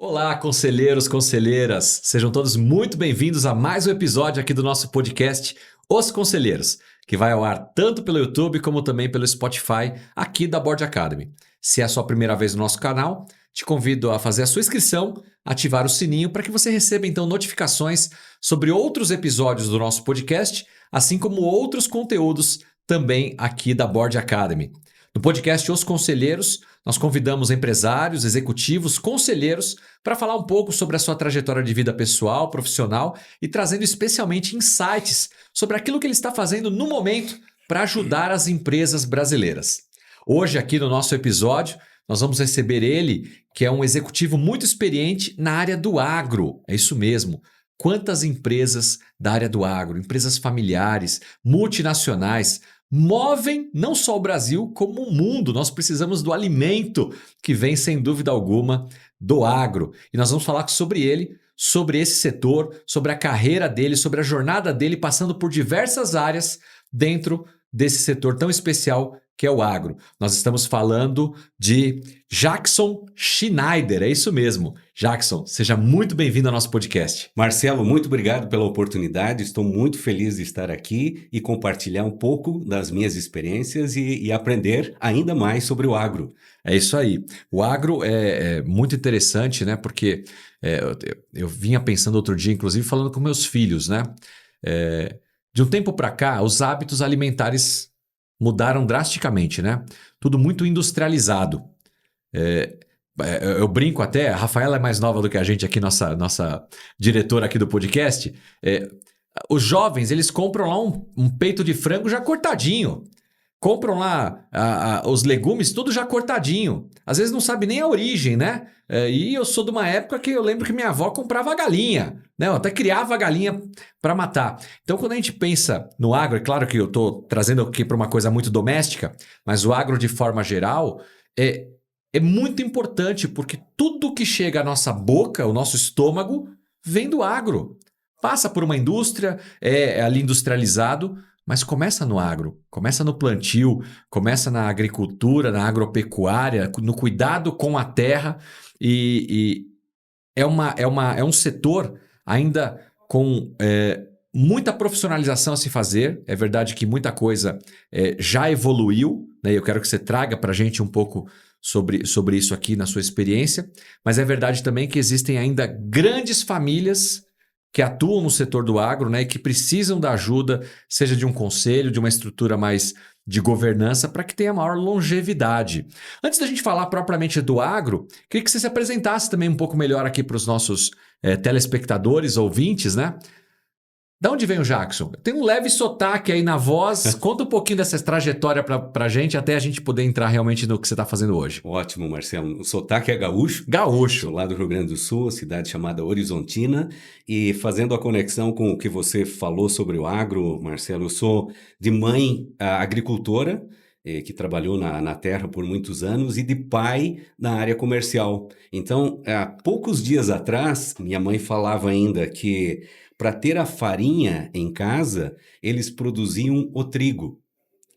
Olá, conselheiros, conselheiras, sejam todos muito bem-vindos a mais um episódio aqui do nosso podcast Os Conselheiros, que vai ao ar tanto pelo YouTube como também pelo Spotify aqui da Board Academy. Se é a sua primeira vez no nosso canal, te convido a fazer a sua inscrição, ativar o sininho para que você receba então notificações sobre outros episódios do nosso podcast, assim como outros conteúdos também aqui da Board Academy. No podcast Os Conselheiros, nós convidamos empresários, executivos, conselheiros para falar um pouco sobre a sua trajetória de vida pessoal, profissional e trazendo especialmente insights sobre aquilo que ele está fazendo no momento para ajudar as empresas brasileiras. Hoje, aqui no nosso episódio, nós vamos receber ele, que é um executivo muito experiente na área do agro. É isso mesmo. Quantas empresas da área do agro, empresas familiares, multinacionais, movem não só o Brasil, como o mundo. Nós precisamos do alimento que vem, sem dúvida alguma, do agro. E nós vamos falar sobre ele, sobre esse setor, sobre a carreira dele, sobre a jornada dele, passando por diversas áreas dentro desse setor tão especial que é o agro. Nós estamos falando de Jackson Schneider, é isso mesmo. Jackson, seja muito bem-vindo ao nosso podcast. Marcelo, muito obrigado pela oportunidade. Estou muito feliz de estar aqui e compartilhar um pouco das minhas experiências e aprender ainda mais sobre o agro. É isso aí. O agro é muito interessante, né? Porque eu vinha pensando outro dia, inclusive falando com meus filhos, né? De um tempo para cá, os hábitos alimentares mudaram drasticamente, né? Tudo muito industrializado. Eu brinco até, a Rafaela é mais nova do que a gente aqui, nossa diretora aqui do podcast. Os jovens, eles compram lá um peito de frango já cortadinho. Compram lá os legumes tudo já cortadinho. Às vezes não sabe nem a origem, né? E eu sou de uma época que eu lembro que minha avó comprava a galinha, né? Eu até criava a galinha para matar. Então, quando a gente pensa no agro, é claro que eu estou trazendo aqui para uma coisa muito doméstica, mas o agro de forma geral é muito importante porque tudo que chega à nossa boca, o nosso estômago, vem do agro. Passa por uma indústria, é ali industrializado, mas começa no agro, começa no plantio, começa na agricultura, na agropecuária, no cuidado com a terra e é um setor ainda com muita profissionalização a se fazer. É verdade que muita coisa já evoluiu, né? Eu quero que você traga para a gente um pouco sobre isso aqui na sua experiência, mas é verdade também que existem ainda grandes famílias que atuam no setor do agro, né, e que precisam da ajuda, seja de um conselho, de uma estrutura mais de governança, para que tenha maior longevidade. Antes da gente falar propriamente do agro, queria que você se apresentasse também um pouco melhor aqui para os nossos telespectadores, ouvintes, né? Da onde vem o Jackson? Tem um leve sotaque aí na voz. Conta um pouquinho dessa trajetória para a gente, até a gente poder entrar realmente no que você está fazendo hoje. Ótimo, Marcelo. O sotaque é gaúcho. Gaúcho. Sou lá do Rio Grande do Sul, cidade chamada Horizontina. E fazendo a conexão com o que você falou sobre o agro, Marcelo, eu sou de mãe agricultora, que trabalhou na terra por muitos anos, e de pai na área comercial. Então, há poucos dias atrás, minha mãe falava ainda que para ter a farinha em casa, eles produziam o trigo.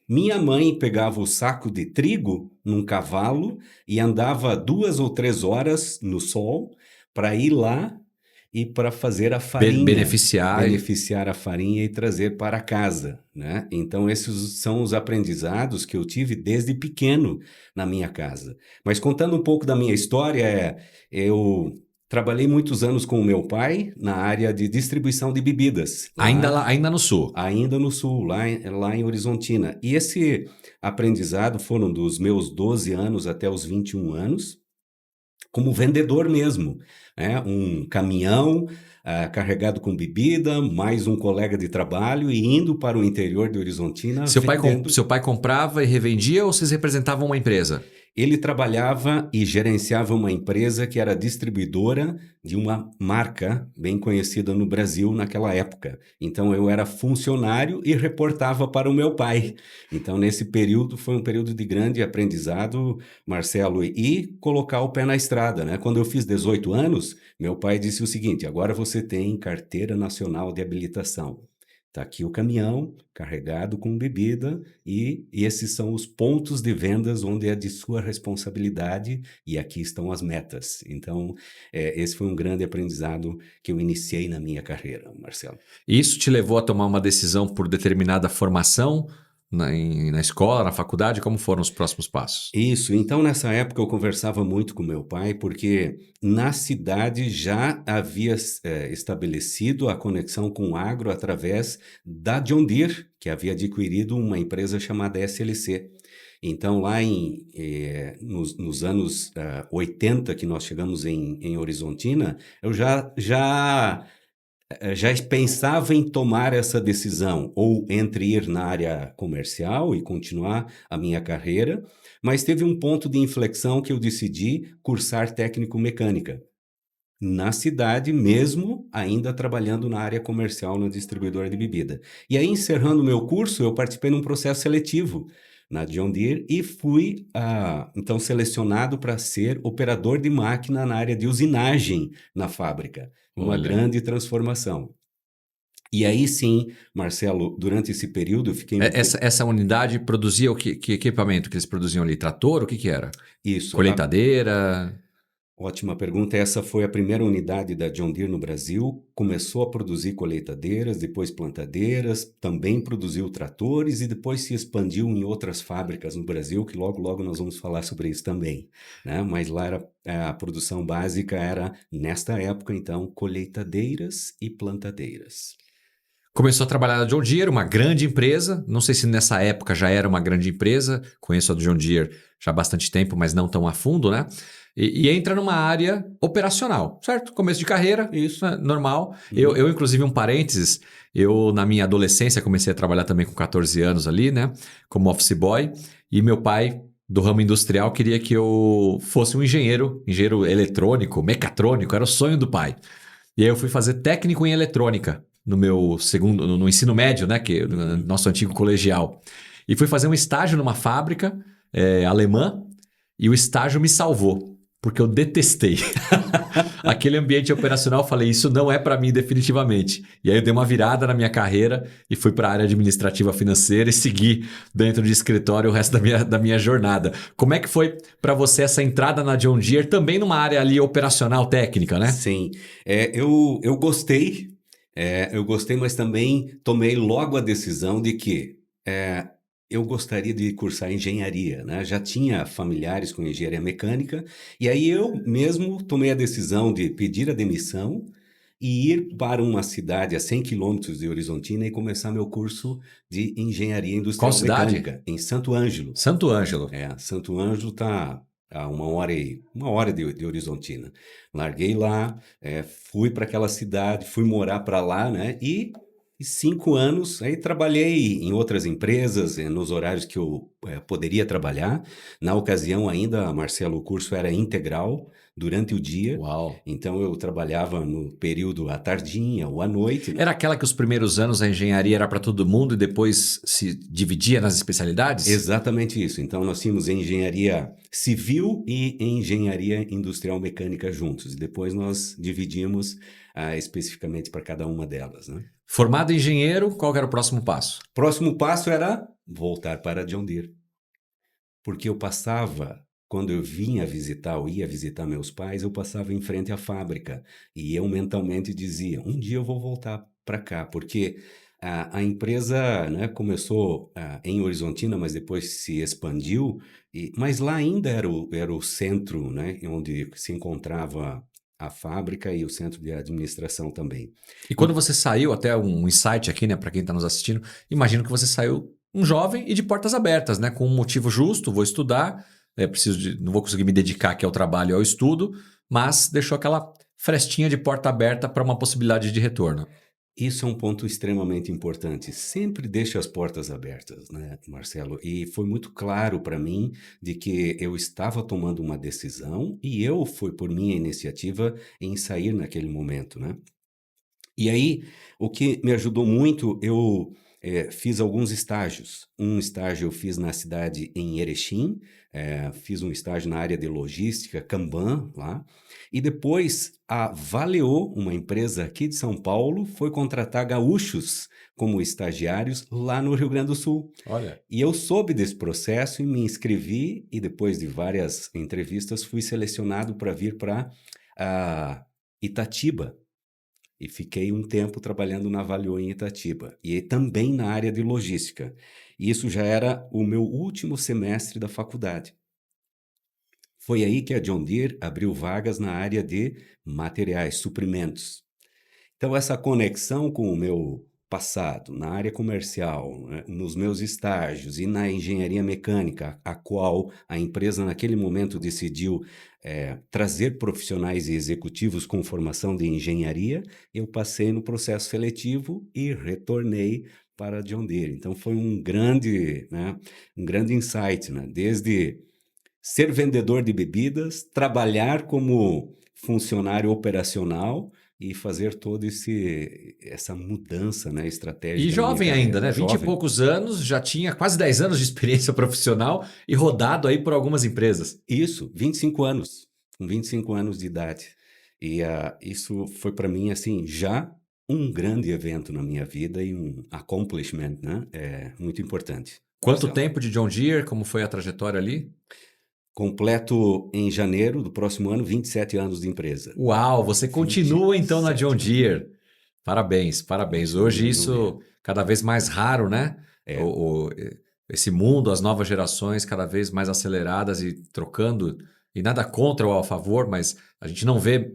Minha mãe pegava o saco de trigo num cavalo e andava 2 ou 3 horas no sol para ir lá e para fazer a farinha. Beneficiar a farinha e trazer para casa, né? Então, esses são os aprendizados que eu tive desde pequeno na minha casa. Mas contando um pouco da minha história, eu trabalhei muitos anos com o meu pai na área de distribuição de bebidas. Ainda no Sul? Ainda no Sul, lá em Horizontina. E esse aprendizado foram dos meus 12 anos até os 21 anos, como vendedor mesmo, né? Um caminhão carregado com bebida, mais um colega de trabalho e indo para o interior de Horizontina. Seu pai comprava e revendia ou vocês representavam uma empresa? Ele trabalhava e gerenciava uma empresa que era distribuidora de uma marca bem conhecida no Brasil naquela época. Então, eu era funcionário e reportava para o meu pai. Então, nesse período, foi um período de grande aprendizado, Marcelo, e colocar o pé na estrada, né? Quando eu fiz 18 anos, meu pai disse o seguinte: agora você tem carteira nacional de habilitação. Está aqui o caminhão carregado com bebida e esses são os pontos de vendas onde é de sua responsabilidade e aqui estão as metas. Então, esse foi um grande aprendizado que eu iniciei na minha carreira, Marcelo. E isso te levou a tomar uma decisão por determinada formação na escola, na faculdade? Como foram os próximos passos? Isso, então nessa época eu conversava muito com meu pai, porque na cidade já havia estabelecido a conexão com o agro através da John Deere, que havia adquirido uma empresa chamada SLC. Então, lá nos anos 80, que nós chegamos em Horizontina, eu já pensava em tomar essa decisão, ou entre ir na área comercial e continuar a minha carreira, mas teve um ponto de inflexão que eu decidi cursar técnico-mecânica. Na cidade, mesmo ainda trabalhando na área comercial na distribuidora de bebida. E aí, encerrando o meu curso, eu participei num processo seletivo na John Deere e fui, então, selecionado para ser operador de máquina na área de usinagem na fábrica. Uma Olha. grande transformação. E aí sim, Marcelo, durante esse período eu fiquei um pouco... Essa unidade produzia o que equipamento que eles produziam ali? Trator? O que era? Isso, Colheitadeira? ótima pergunta. Essa foi a primeira unidade da John Deere no Brasil. Começou a produzir colheitadeiras, depois plantadeiras, também produziu tratores e depois se expandiu em outras fábricas no Brasil, que logo logo nós vamos falar sobre isso também, né? Mas lá a produção básica era, nesta época, então, colheitadeiras e plantadeiras. Começou a trabalhar na John Deere, uma grande empresa. Não sei se nessa época já era uma grande empresa. Conheço a John Deere já há bastante tempo, mas não tão a fundo, né? E entra numa área operacional, certo? Começo de carreira, Isso. né? Normal. Uhum. Eu, inclusive, um parênteses, eu na minha adolescência comecei a trabalhar também com 14 anos ali, né? Como office boy. E meu pai, do ramo industrial, queria que eu fosse um engenheiro eletrônico, mecatrônico, era o sonho do pai. E aí eu fui fazer técnico em eletrônica no meu no ensino médio, né? Que no nosso antigo colegial. E fui fazer um estágio numa fábrica alemã e o estágio me salvou, porque eu detestei. Aquele ambiente operacional, eu falei, isso não é para mim definitivamente. E aí eu dei uma virada na minha carreira e fui para a área administrativa financeira e segui dentro de escritório o resto da minha jornada. Como é que foi para você essa entrada na John Deere, também numa área ali operacional técnica, né? Sim, eu gostei, mas também tomei logo a decisão de que eu gostaria de cursar engenharia, né? Já tinha familiares com engenharia mecânica, e aí eu mesmo tomei a decisão de pedir a demissão e ir para uma cidade a 100 quilômetros de Horizontina e começar meu curso de engenharia Qual industrial cidade? mecânica, em Santo Ângelo. Santo Ângelo. Santo Ângelo está a uma hora de Horizontina. Larguei lá, fui para aquela cidade, fui morar para lá, né? E 5 anos, aí trabalhei em outras empresas, nos horários que eu poderia trabalhar. Na ocasião ainda, Marcelo, o curso era integral durante o dia. Uau. Então eu trabalhava no período à tardinha ou à noite, né? Era aquela que os primeiros anos a engenharia era para todo mundo e depois se dividia nas especialidades? Exatamente isso. Então, nós tínhamos engenharia civil e engenharia industrial mecânica juntos. E depois nós dividimos especificamente para cada uma delas, né? Formado em engenheiro, qual que era o próximo passo? Próximo passo era voltar para John Deere. Porque eu passava, quando eu vinha visitar ou ia visitar meus pais, eu passava em frente à fábrica. E eu mentalmente dizia, um dia eu vou voltar para cá, porque a empresa, né, começou em Horizontina, mas depois se expandiu, mas lá ainda era o centro, né, onde se encontrava a fábrica e o centro de administração também. E quando você saiu, até um insight aqui, né, para quem está nos assistindo, imagino que você saiu um jovem e de portas abertas, né, com um motivo justo, vou estudar, não vou conseguir me dedicar aqui ao trabalho e ao estudo, mas deixou aquela frestinha de porta aberta para uma possibilidade de retorno. Isso é um ponto extremamente importante. Sempre deixe as portas abertas, né, Marcelo? E foi muito claro para mim de que eu estava tomando uma decisão e eu fui por minha iniciativa em sair naquele momento, né? E aí, o que me ajudou muito, eu fiz alguns estágios. Um estágio eu fiz na cidade em Erechim, fiz um estágio na área de logística, Kanban, lá. E depois a Valeo, uma empresa aqui de São Paulo, foi contratar gaúchos como estagiários lá no Rio Grande do Sul. Olha. E eu soube desse processo e me inscrevi, e depois de várias entrevistas fui selecionado para vir para Itatiba. E fiquei um tempo trabalhando na Valeo em Itatiba, e também na área de logística. E isso já era o meu último semestre da faculdade. Foi aí que a John Deere abriu vagas na área de materiais, suprimentos. Então, essa conexão com o meu passado, na área comercial, né, nos meus estágios e na engenharia mecânica, a qual a empresa naquele momento decidiu trazer profissionais e executivos com formação de engenharia, eu passei no processo seletivo e retornei para a John Deere. Então, foi um grande insight, né? Desde ser vendedor de bebidas, trabalhar como funcionário operacional e fazer toda essa mudança, né, estratégica. E jovem ainda, né? 20 e Jovem. poucos anos, já tinha quase 10 anos de experiência profissional e rodado aí por algumas empresas. Isso, 25 anos, com 25 anos de idade. E isso foi para mim, assim, já um grande evento na minha vida e um accomplishment, né? Muito importante. Quanto Marcelo. tempo de John Deere? Como foi a trajetória ali? Completo em janeiro do próximo ano 27 anos de empresa. Uau, você continua então na John Deere. Parabéns, parabéns. Hoje isso cada vez mais raro, né? Esse mundo, as novas gerações cada vez mais aceleradas e trocando, e nada contra ou a favor, mas a gente não vê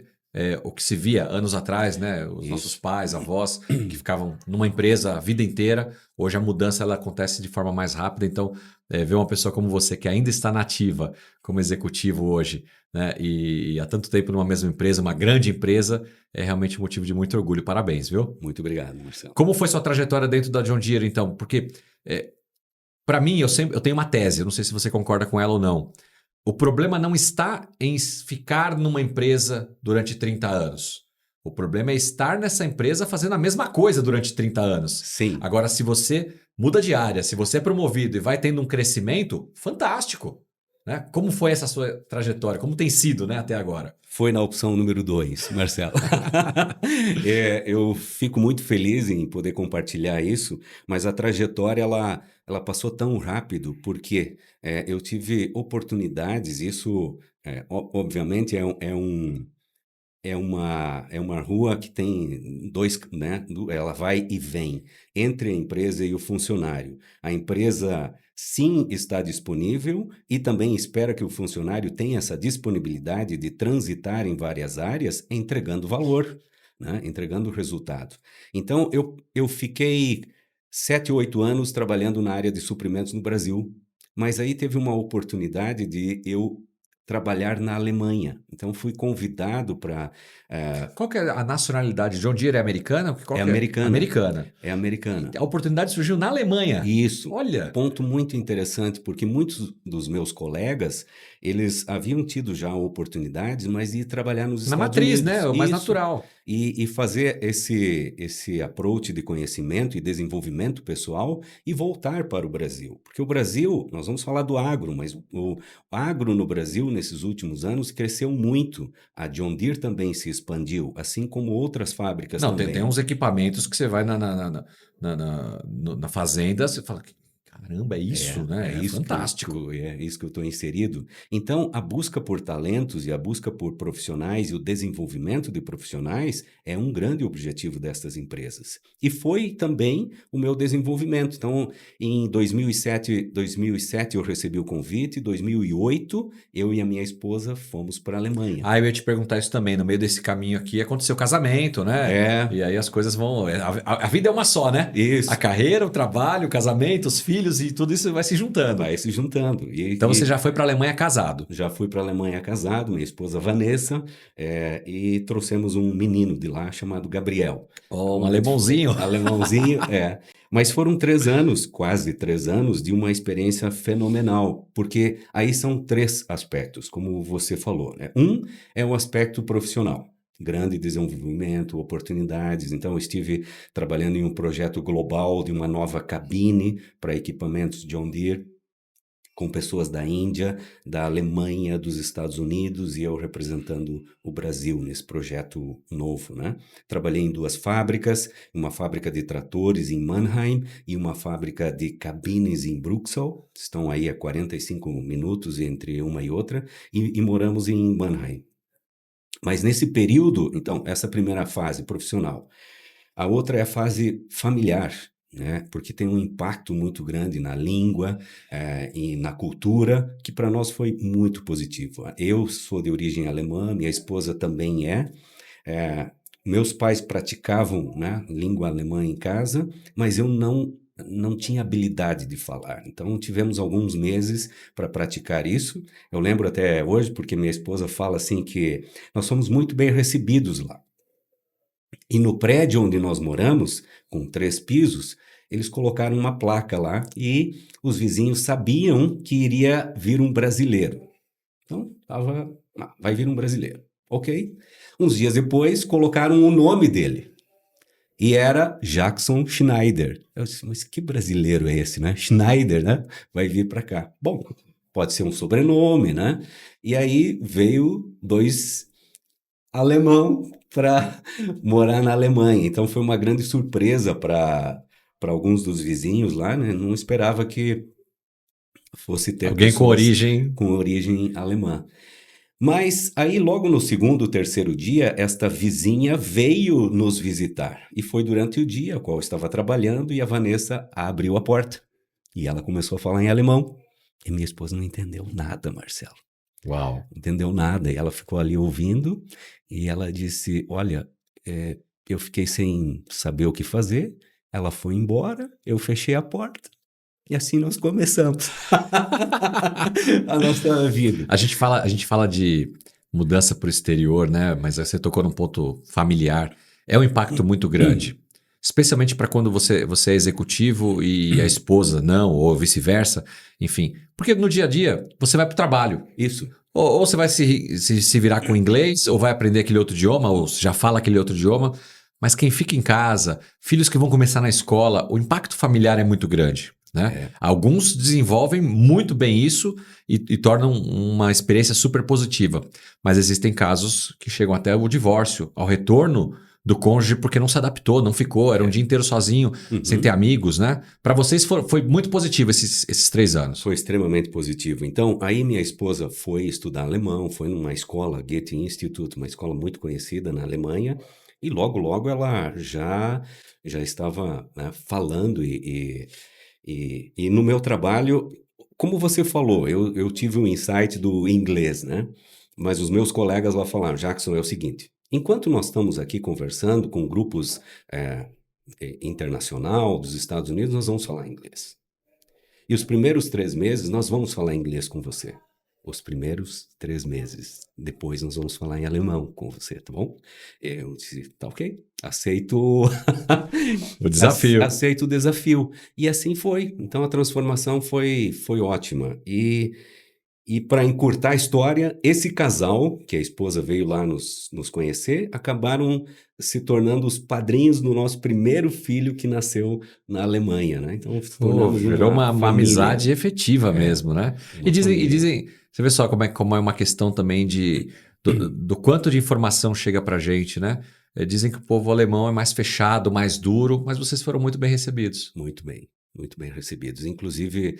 o que se via anos atrás, né? Os nossos pais, avós, que ficavam numa empresa a vida inteira. Hoje a mudança ela acontece de forma mais rápida, então ver uma pessoa como você que ainda está nativa como executivo hoje, né? E há tanto tempo numa mesma empresa, uma grande empresa, é realmente um motivo de muito orgulho. Parabéns, viu? Muito obrigado, Marcelo. Como foi sua trajetória dentro da John Deere, então? Porque, para mim, eu tenho uma tese, eu não sei se você concorda com ela ou não. O problema não está em ficar numa empresa durante 30 anos. O problema é estar nessa empresa fazendo a mesma coisa durante 30 anos. Sim. Agora, se você muda de área, se você é promovido e vai tendo um crescimento, fantástico. Né? Como foi essa sua trajetória? Como tem sido, né, até agora? Foi na opção número 2, Marcelo. Eu fico muito feliz em poder compartilhar isso, mas a trajetória ela passou tão rápido porque eu tive oportunidades, isso obviamente é uma rua que tem dois, né? Ela vai e vem entre a empresa e o funcionário. A empresa, sim, está disponível e também espera que o funcionário tenha essa disponibilidade de transitar em várias áreas, entregando valor, né? Entregando resultado. Então, eu fiquei 7, 8 anos trabalhando na área de suprimentos no Brasil, mas aí teve uma oportunidade de eu trabalhar na Alemanha. Então, fui convidado para... Qual que é a nacionalidade? John Deere é americana? Qual que americana. Americana. É americana. A oportunidade surgiu na Alemanha. Isso. Olha. Ponto muito interessante, porque muitos dos meus colegas, eles haviam tido já oportunidades, mas de trabalhar nos Estados Unidos. Na matriz, né? O mais Isso. natural. E fazer esse approach de conhecimento e desenvolvimento pessoal e voltar para o Brasil. Porque o Brasil, nós vamos falar do agro, mas o agro no Brasil, nesses últimos anos, cresceu muito. A John Deere também se expandiu, assim como outras fábricas também. Não, tem uns equipamentos que você vai na fazenda, você fala... Caramba, é isso, né? É fantástico. É isso que eu estou inserido. Então, a busca por talentos e a busca por profissionais e o desenvolvimento de profissionais é um grande objetivo destas empresas. E foi também o meu desenvolvimento. Então, em 2007 eu recebi o convite, em 2008 eu e a minha esposa fomos para a Alemanha. Eu ia te perguntar isso também. No meio desse caminho aqui aconteceu o casamento, né? E aí as coisas vão... A vida é uma só, né? Isso. A carreira, o trabalho, o casamento, os filhos e tudo isso vai se juntando. Vai se juntando. Então você já foi para a Alemanha casado? Já fui para a Alemanha casado, minha esposa Vanessa, e trouxemos um menino de lá chamado Gabriel. Um alemãozinho. Alemãozinho, Mas foram 3 anos, quase 3 anos, de uma experiência fenomenal, porque aí são 3 aspectos, como você falou, né? Um é o aspecto profissional. grande desenvolvimento, oportunidades. Então, eu estive trabalhando em um projeto global de uma nova cabine para equipamentos John Deere, com pessoas da Índia, da Alemanha, dos Estados Unidos e eu representando o Brasil nesse projeto novo, né? Trabalhei em 2 fábricas, uma fábrica de tratores em Mannheim e uma fábrica de cabines em Bruxelas, estão aí a 45 minutos entre uma e outra, e moramos em Mannheim. Mas nesse período, então, essa primeira fase profissional, a outra é a fase familiar, né? Porque tem um impacto muito grande na língua, e na cultura, que para nós foi muito positivo. Eu sou de origem alemã, minha esposa também é. Meus pais praticavam, né, língua alemã em casa, mas eu não tinha habilidade de falar. Então tivemos alguns meses para praticar isso. Eu lembro até hoje, porque minha esposa fala assim que nós somos muito bem recebidos lá. E no prédio onde nós moramos, com 3 pisos, eles colocaram uma placa lá e os vizinhos sabiam que iria vir um brasileiro. Então, vai vir um brasileiro. Ok. Uns dias depois, colocaram o nome dele. E era Jackson Schneider. Eu disse, mas que brasileiro é esse, né? Schneider, né? Vai vir para cá. Bom, pode ser um sobrenome, né? E aí veio 2 alemão para morar na Alemanha. Então foi uma grande surpresa para alguns dos vizinhos lá, né? Não esperava que fosse ter Alguém com pessoas origem. com origem alemã. Mas aí logo no segundo, terceiro dia, esta vizinha veio nos visitar. E foi durante o dia, qual eu estava trabalhando, e a Vanessa abriu a porta. E ela começou a falar em alemão. E minha esposa não entendeu nada, Marcelo. Uau. Entendeu nada. E ela ficou ali ouvindo e ela disse, olha, eu fiquei sem saber o que fazer. Ela foi embora, eu fechei a porta e assim nós começamos a nossa vida. A gente fala de mudança para o exterior, né? Mas você tocou num ponto familiar. É um impacto muito grande. Especialmente para quando você é executivo e a esposa não, ou vice-versa. Enfim. Porque no dia a dia, você vai para o trabalho. Isso. Ou você vai se virar com inglês, ou vai aprender aquele outro idioma, ou já fala aquele outro idioma. Mas quem fica em casa, filhos que vão começar na escola, o impacto familiar é muito grande. Né? Alguns desenvolvem muito bem isso e tornam uma experiência super positiva. Mas existem casos que chegam até o divórcio, ao retorno do cônjuge porque não se adaptou, não ficou, era um dia inteiro sozinho, sem ter amigos, né? Para vocês foi muito positivo esses 3 anos. Foi extremamente positivo. Então, aí minha esposa foi estudar alemão, foi numa escola, Goethe Institut, uma escola muito conhecida na Alemanha, e logo ela já estava, né, falando e no meu trabalho, como você falou, eu tive um insight do inglês, né? Mas os meus colegas lá falaram, Jackson, é o seguinte, enquanto nós estamos aqui conversando com grupos internacional dos Estados Unidos, nós vamos falar inglês. E os primeiros 3 meses nós vamos falar inglês com você. Os primeiros 3 meses. Depois nós vamos falar em alemão com você, tá bom? Eu disse, tá ok, aceito O desafio. aceito o desafio. E assim foi. Então a transformação foi ótima. E para encurtar a história, esse casal, que a esposa veio lá nos conhecer, acabaram se tornando os padrinhos do nosso primeiro filho que nasceu na Alemanha, né? Então, se tornamos Virou uma família. amizade efetiva mesmo, né? Uma E família. dizem, você vê só como é uma questão também do quanto de informação chega pra gente, né? Dizem que o povo alemão é mais fechado, mais duro, mas vocês foram muito bem recebidos. Muito bem recebidos. Inclusive,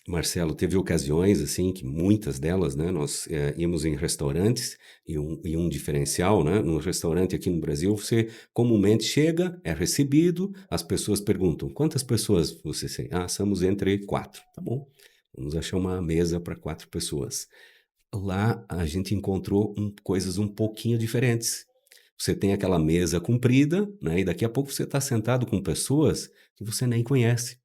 Marcelo, teve ocasiões, assim, que muitas delas, né, nós íamos em restaurantes e um diferencial, né, no restaurante aqui no Brasil, você comumente chega, é recebido, as pessoas perguntam, quantas pessoas você tem? Ah, somos entre 4. Tá bom, vamos achar uma mesa para 4 pessoas. Lá a gente encontrou coisas um pouquinho diferentes. Você tem aquela mesa comprida, né? E daqui a pouco você está sentado com pessoas que você nem conhece.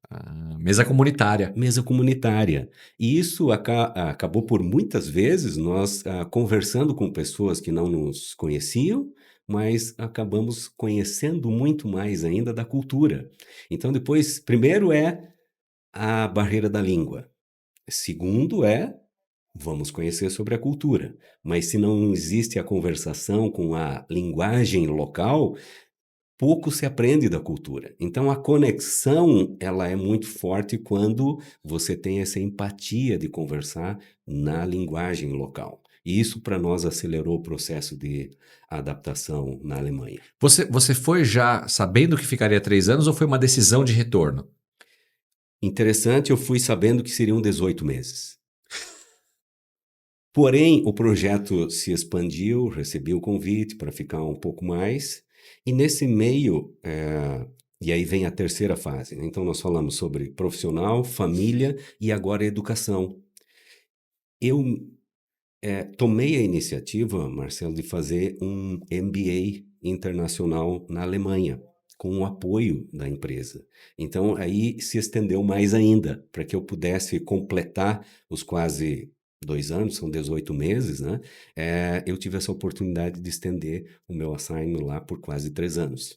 Mesa comunitária. Mesa comunitária. E isso acabou por muitas vezes nós conversando com pessoas que não nos conheciam, mas acabamos conhecendo muito mais ainda da cultura. Então depois, primeiro é a barreira da língua. Segundo é Vamos conhecer sobre a cultura. Mas se não existe a conversação com a linguagem local, pouco se aprende da cultura. Então a conexão, ela é muito forte quando você tem essa empatia de conversar na linguagem local. E isso para nós acelerou o processo de adaptação na Alemanha. Você foi já sabendo que ficaria 3 anos ou foi uma decisão de retorno? Interessante, eu fui sabendo que seriam 18 meses. Porém, o projeto se expandiu, recebi o convite para ficar um pouco mais, e nesse meio, e aí vem a terceira fase, né? Então nós falamos sobre profissional, família e agora educação. Eu tomei a iniciativa, Marcelo, de fazer um MBA internacional na Alemanha, com o apoio da empresa. Então, aí se estendeu mais ainda, para que eu pudesse completar os quase 2 anos, são 18 meses, né? Eu tive essa oportunidade de estender o meu assignment lá por quase 3 anos.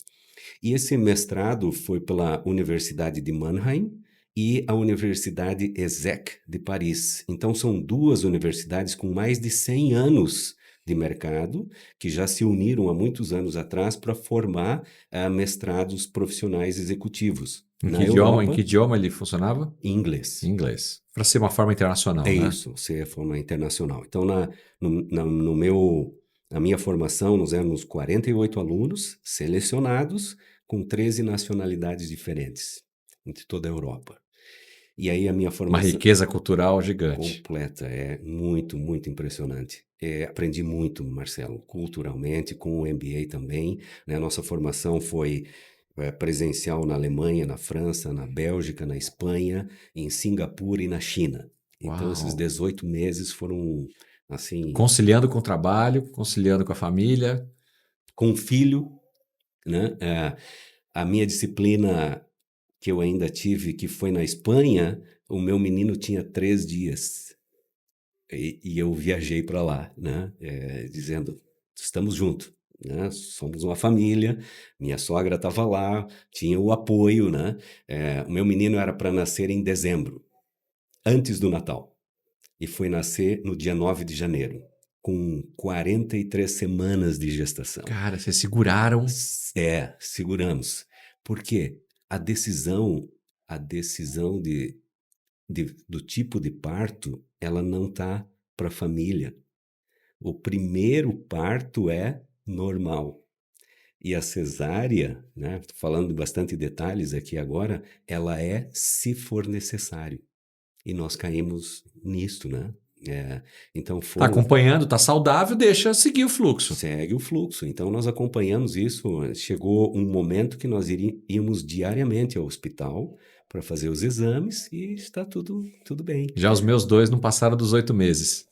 E esse mestrado foi pela Universidade de Mannheim e a Universidade ESSEC de Paris. Então, são duas universidades com mais de 100 anos de mercado, que já se uniram há muitos anos atrás para formar mestrados profissionais executivos. Na Em Europa, que idioma ele funcionava? em inglês. Em inglês. Para ser uma forma internacional, É né? isso, ser forma internacional. Então, na minha formação, nós éramos 48 alunos selecionados com 13 nacionalidades diferentes, entre toda a Europa. E aí a minha Uma formação riqueza cultural gigante. completa é muito, muito impressionante. Aprendi muito, Marcelo, culturalmente, com o MBA também, né? Nossa formação foi presencial na Alemanha, na França, na Bélgica, na Espanha, em Singapura e na China. Então, esses Uau! 18 meses foram, assim, Conciliando com o trabalho, conciliando com a família. com filho, né? A minha disciplina que eu ainda tive, que foi na Espanha, o meu menino tinha 3 dias. E eu viajei para lá, né? Dizendo, estamos juntos, né? Somos uma família, minha sogra estava lá, tinha o apoio, né? O meu menino era para nascer em dezembro, antes do Natal. E foi nascer no dia 9 de janeiro, com 43 semanas de gestação. Cara, vocês seguraram. Seguramos. Porque a decisão do tipo de parto, ela não tá para a família. O primeiro parto é normal. E a cesárea, né, tô falando de bastante detalhes aqui agora, ela é se for necessário. E nós caímos nisto, né? Então Tá foram acompanhando, tá saudável, deixa seguir o fluxo. Segue o fluxo. Então, nós acompanhamos isso. Chegou um momento que nós íamos diariamente ao hospital para fazer os exames e está tudo bem. Já os meus 2 não passaram dos 8 meses.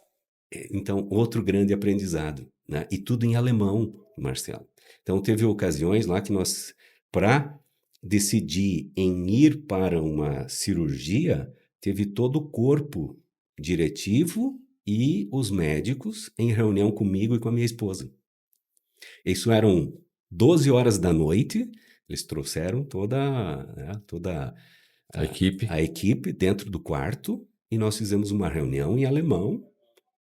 Então, outro grande aprendizado, né? E tudo em alemão, Marcelo. Então, teve ocasiões lá que nós, para decidir em ir para uma cirurgia, teve todo o corpo diretivo e os médicos em reunião comigo e com a minha esposa. Isso eram 12 horas da noite, eles trouxeram toda A equipe. a equipe dentro do quarto e nós fizemos uma reunião em alemão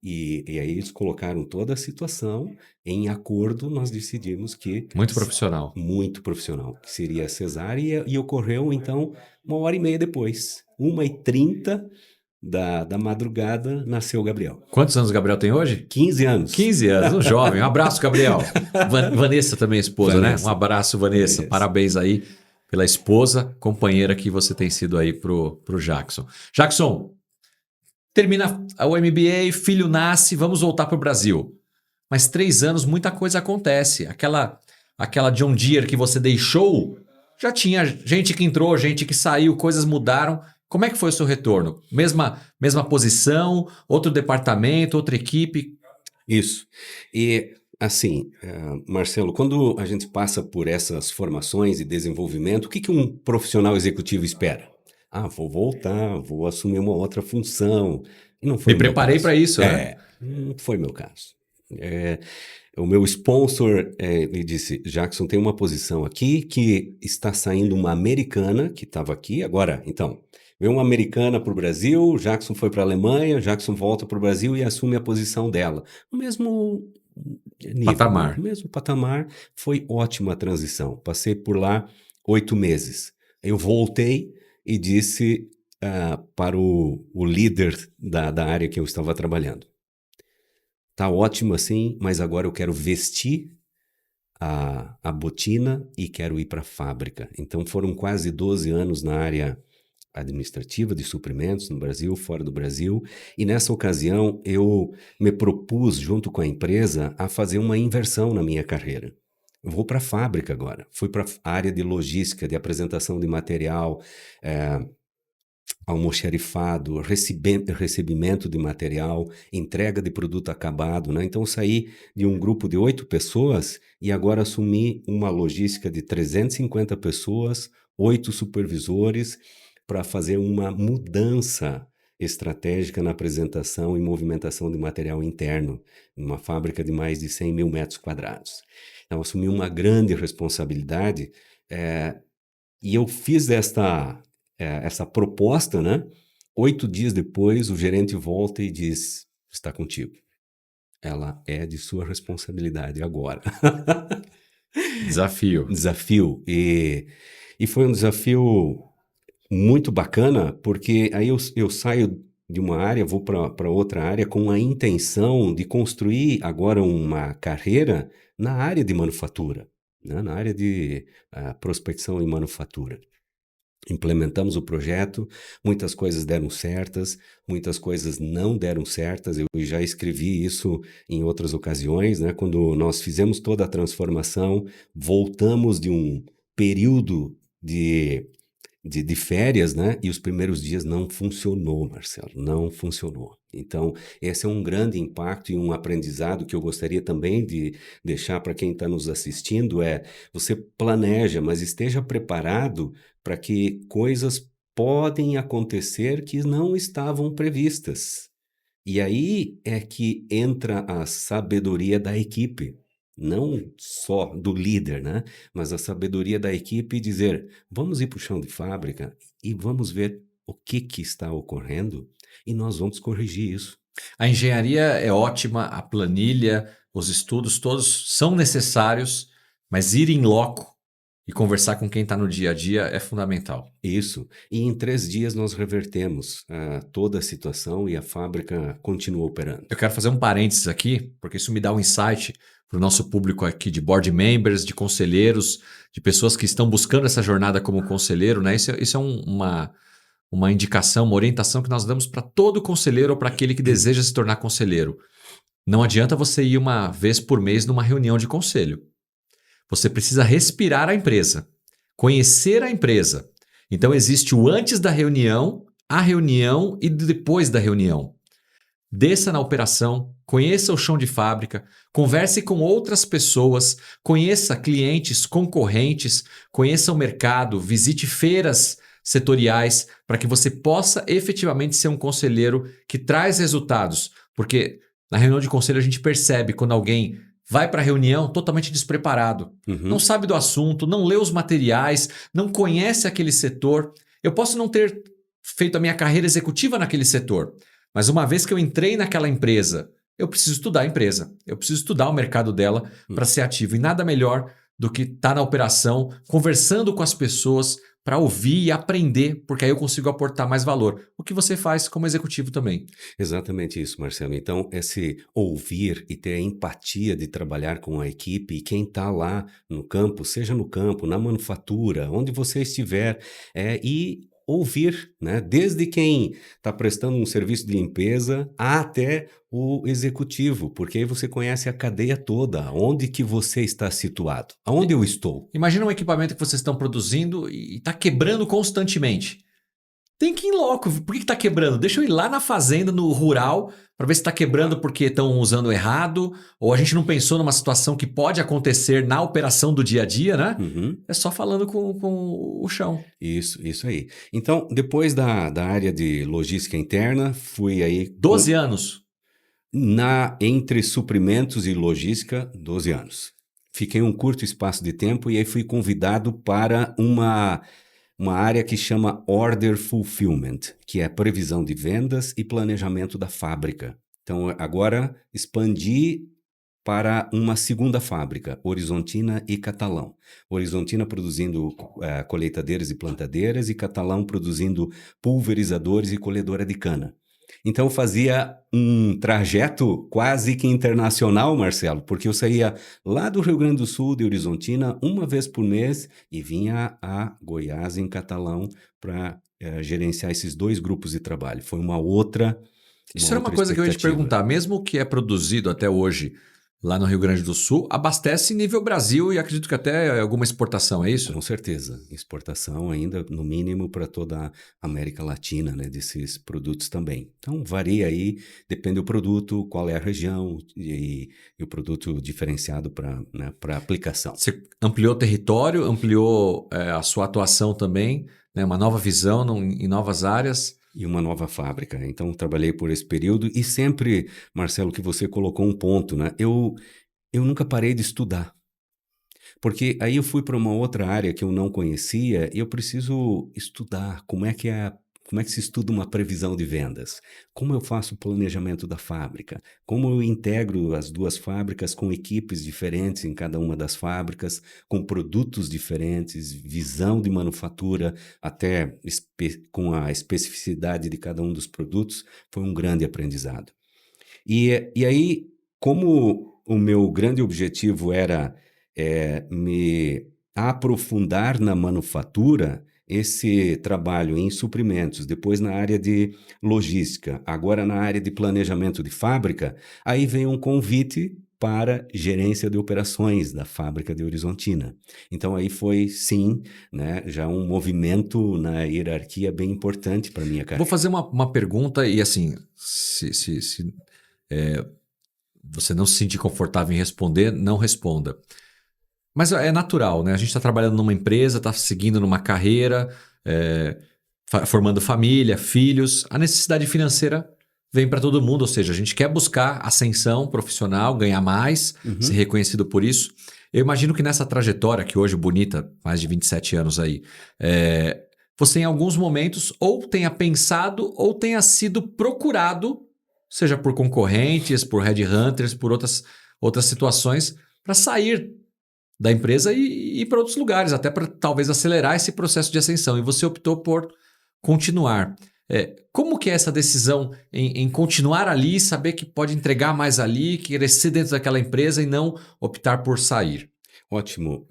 e aí eles colocaram toda a situação, em acordo nós decidimos que Muito profissional. muito profissional, que seria a cesárea e ocorreu então 1h30 depois, 1h30 da madrugada, nasceu o Gabriel. Quantos anos o Gabriel tem hoje? 15 anos. 15 anos, um jovem. Um abraço, Gabriel. Vanessa também, esposa, Vanessa. né? Um abraço, Vanessa. Vanessa. Parabéns aí pela esposa, companheira que você tem sido aí pro Jackson. Jackson, termina o MBA, filho nasce, vamos voltar pro Brasil. Mas 3 anos, muita coisa acontece. Aquela John Deere que você deixou, já tinha gente que entrou, gente que saiu, coisas mudaram. Como é que foi o seu retorno? Mesma posição, outro departamento, outra equipe? Isso. E, assim, Marcelo, quando a gente passa por essas formações e desenvolvimento, o que um profissional executivo espera? Vou voltar, vou assumir uma outra função. E não foi Me o meu preparei caso. para isso, né? Não foi meu caso. O meu sponsor me disse, Jackson, tem uma posição aqui que está saindo uma americana que estava aqui. Agora, então, Veio uma americana para o Brasil, Jackson foi para a Alemanha, Jackson volta para o Brasil e assume a posição dela. No mesmo nível, né? Patamar. No mesmo patamar. Foi ótima a transição. Passei por lá 8 meses. Eu voltei e disse para o líder da área que eu estava trabalhando. Tá ótimo assim, mas agora eu quero vestir a botina e quero ir para a fábrica. Então foram quase 12 anos na área administrativa de suprimentos no Brasil, fora do Brasil, e nessa ocasião eu me propus, junto com a empresa, a fazer uma inversão na minha carreira. Eu vou para a fábrica agora. Fui para a área de logística, de apresentação de material, almoxarifado, recebimento de material, entrega de produto acabado, né? Então saí de um grupo de 8 pessoas e agora assumi uma logística de 350 pessoas, 8 supervisores, para fazer uma mudança estratégica na apresentação e movimentação de material interno, numa fábrica de mais de 100 mil metros quadrados. Então assumi uma grande responsabilidade e eu fiz essa proposta, né? 8 dias depois, o gerente volta e diz: está contigo. Ela é de sua responsabilidade agora. Desafio. Desafio. E foi um desafio muito bacana, porque aí eu saio de uma área, vou para outra área com a intenção de construir agora uma carreira na área de manufatura, né? Na área de prospecção e manufatura. Implementamos o projeto, muitas coisas deram certas, muitas coisas não deram certas. Eu já escrevi isso em outras ocasiões, né? Quando nós fizemos toda a transformação, voltamos de um período de férias, né? E os primeiros dias não funcionou, Marcelo, não funcionou. Então, esse é um grande impacto e um aprendizado que eu gostaria também de deixar para quem está nos assistindo, você planeja, mas esteja preparado para que coisas podem acontecer que não estavam previstas. E aí é que entra a sabedoria da equipe, não só do líder, né? Mas a sabedoria da equipe dizer, vamos ir para o chão de fábrica e vamos ver o que está ocorrendo e nós vamos corrigir isso. A engenharia é ótima, a planilha, os estudos todos são necessários, mas ir em loco e conversar com quem está no dia a dia é fundamental. Isso. E em 3 dias nós revertemos toda a situação e a fábrica continua operando. Eu quero fazer um parênteses aqui, porque isso me dá um insight para o nosso público aqui de board members, de conselheiros, de pessoas que estão buscando essa jornada como conselheiro, né? Isso é uma indicação, uma orientação que nós damos para todo conselheiro ou para aquele que deseja se tornar conselheiro. Não adianta você ir uma vez por mês numa reunião de conselho. Você precisa respirar a empresa, conhecer a empresa. Então existe o antes da reunião, a reunião e depois da reunião. Desça na operação, conheça o chão de fábrica, converse com outras pessoas, conheça clientes, concorrentes, conheça o mercado, visite feiras setoriais para que você possa efetivamente ser um conselheiro que traz resultados. Porque na reunião de conselho a gente percebe quando alguém vai para a reunião totalmente despreparado, não sabe do assunto, não lê os materiais, não conhece aquele setor. Eu posso não ter feito a minha carreira executiva naquele setor, mas uma vez que eu entrei naquela empresa, eu preciso estudar a empresa, eu preciso estudar o mercado dela para ser ativo. E nada melhor do que estar na operação, conversando com as pessoas para ouvir e aprender, porque aí eu consigo aportar mais valor. O que você faz como executivo também. Exatamente isso, Marcelo. Então, esse ouvir e ter a empatia de trabalhar com a equipe e quem está lá no campo, seja no campo, na manufatura, onde você estiver, e ouvir, né? Desde quem está prestando um serviço de limpeza até o executivo, porque aí você conhece a cadeia toda, onde que você está situado, aonde eu estou. Imagina um equipamento que vocês estão produzindo e está quebrando constantemente. Tem que ir em loco. Por que está quebrando? Deixa eu ir lá na fazenda, no rural, para ver se está quebrando porque estão usando errado, ou a gente não pensou numa situação que pode acontecer na operação do dia a dia, né? É só falando com o chão. Isso aí. Então, depois da área de logística interna, fui aí... 12 anos. Entre suprimentos e logística, 12 anos. Fiquei um curto espaço de tempo e aí fui convidado para uma uma área que chama Order Fulfillment, que é previsão de vendas e planejamento da fábrica. Então, agora expandi para uma segunda fábrica, Horizontina e Catalão. Horizontina produzindo colheitadeiras e plantadeiras e Catalão produzindo pulverizadores e colhedora de cana. Então fazia um trajeto quase que internacional, Marcelo, porque eu saía lá do Rio Grande do Sul, de Horizontina, uma vez por mês e vinha a Goiás, em Catalão, para gerenciar esses 2 grupos de trabalho. Foi uma outra Isso era uma coisa que eu ia te expectativa. perguntar. Mesmo o que é produzido até hoje lá no Rio Grande do Sul, abastece nível Brasil e acredito que até alguma exportação, é isso? Com certeza. Exportação ainda, no mínimo, para toda a América Latina, né, desses produtos também. Então, varia aí, depende do produto, qual é a região e o produto diferenciado para, né, para aplicação. Você ampliou o território, ampliou a sua atuação também, né, uma nova visão em novas áreas. E uma nova fábrica. Então, trabalhei por esse período e sempre, Marcelo, que você colocou um ponto, né? Eu nunca parei de estudar. Porque aí eu fui para uma outra área que eu não conhecia e eu preciso estudar como é que se estuda uma previsão de vendas, como eu faço o planejamento da fábrica, como eu integro as 2 fábricas com equipes diferentes em cada uma das fábricas, com produtos diferentes, visão de manufatura, até com a especificidade de cada um dos produtos, foi um grande aprendizado. E aí, como o meu grande objetivo era me aprofundar na manufatura, esse trabalho em suprimentos, depois na área de logística, agora na área de planejamento de fábrica, aí vem um convite para gerência de operações da fábrica de Horizontina. Então aí foi, sim, né, já um movimento na hierarquia bem importante para a minha carreira. Vou fazer uma pergunta e assim, se você não se sentir confortável em responder, não responda. Mas é natural, né? A gente está trabalhando numa empresa, está seguindo numa carreira, formando família, filhos. A necessidade financeira vem para todo mundo, ou seja, a gente quer buscar ascensão profissional, ganhar mais, ser reconhecido por isso. Eu imagino que nessa trajetória, que hoje bonita, mais de 27 anos aí, você em alguns momentos ou tenha pensado ou tenha sido procurado, seja por concorrentes, por headhunters, por outras situações, para sair da empresa e ir para outros lugares, até para talvez acelerar esse processo de ascensão. E você optou por continuar. Como que é essa decisão em continuar ali, saber que pode entregar mais ali, crescer dentro daquela empresa e não optar por sair? Ótimo,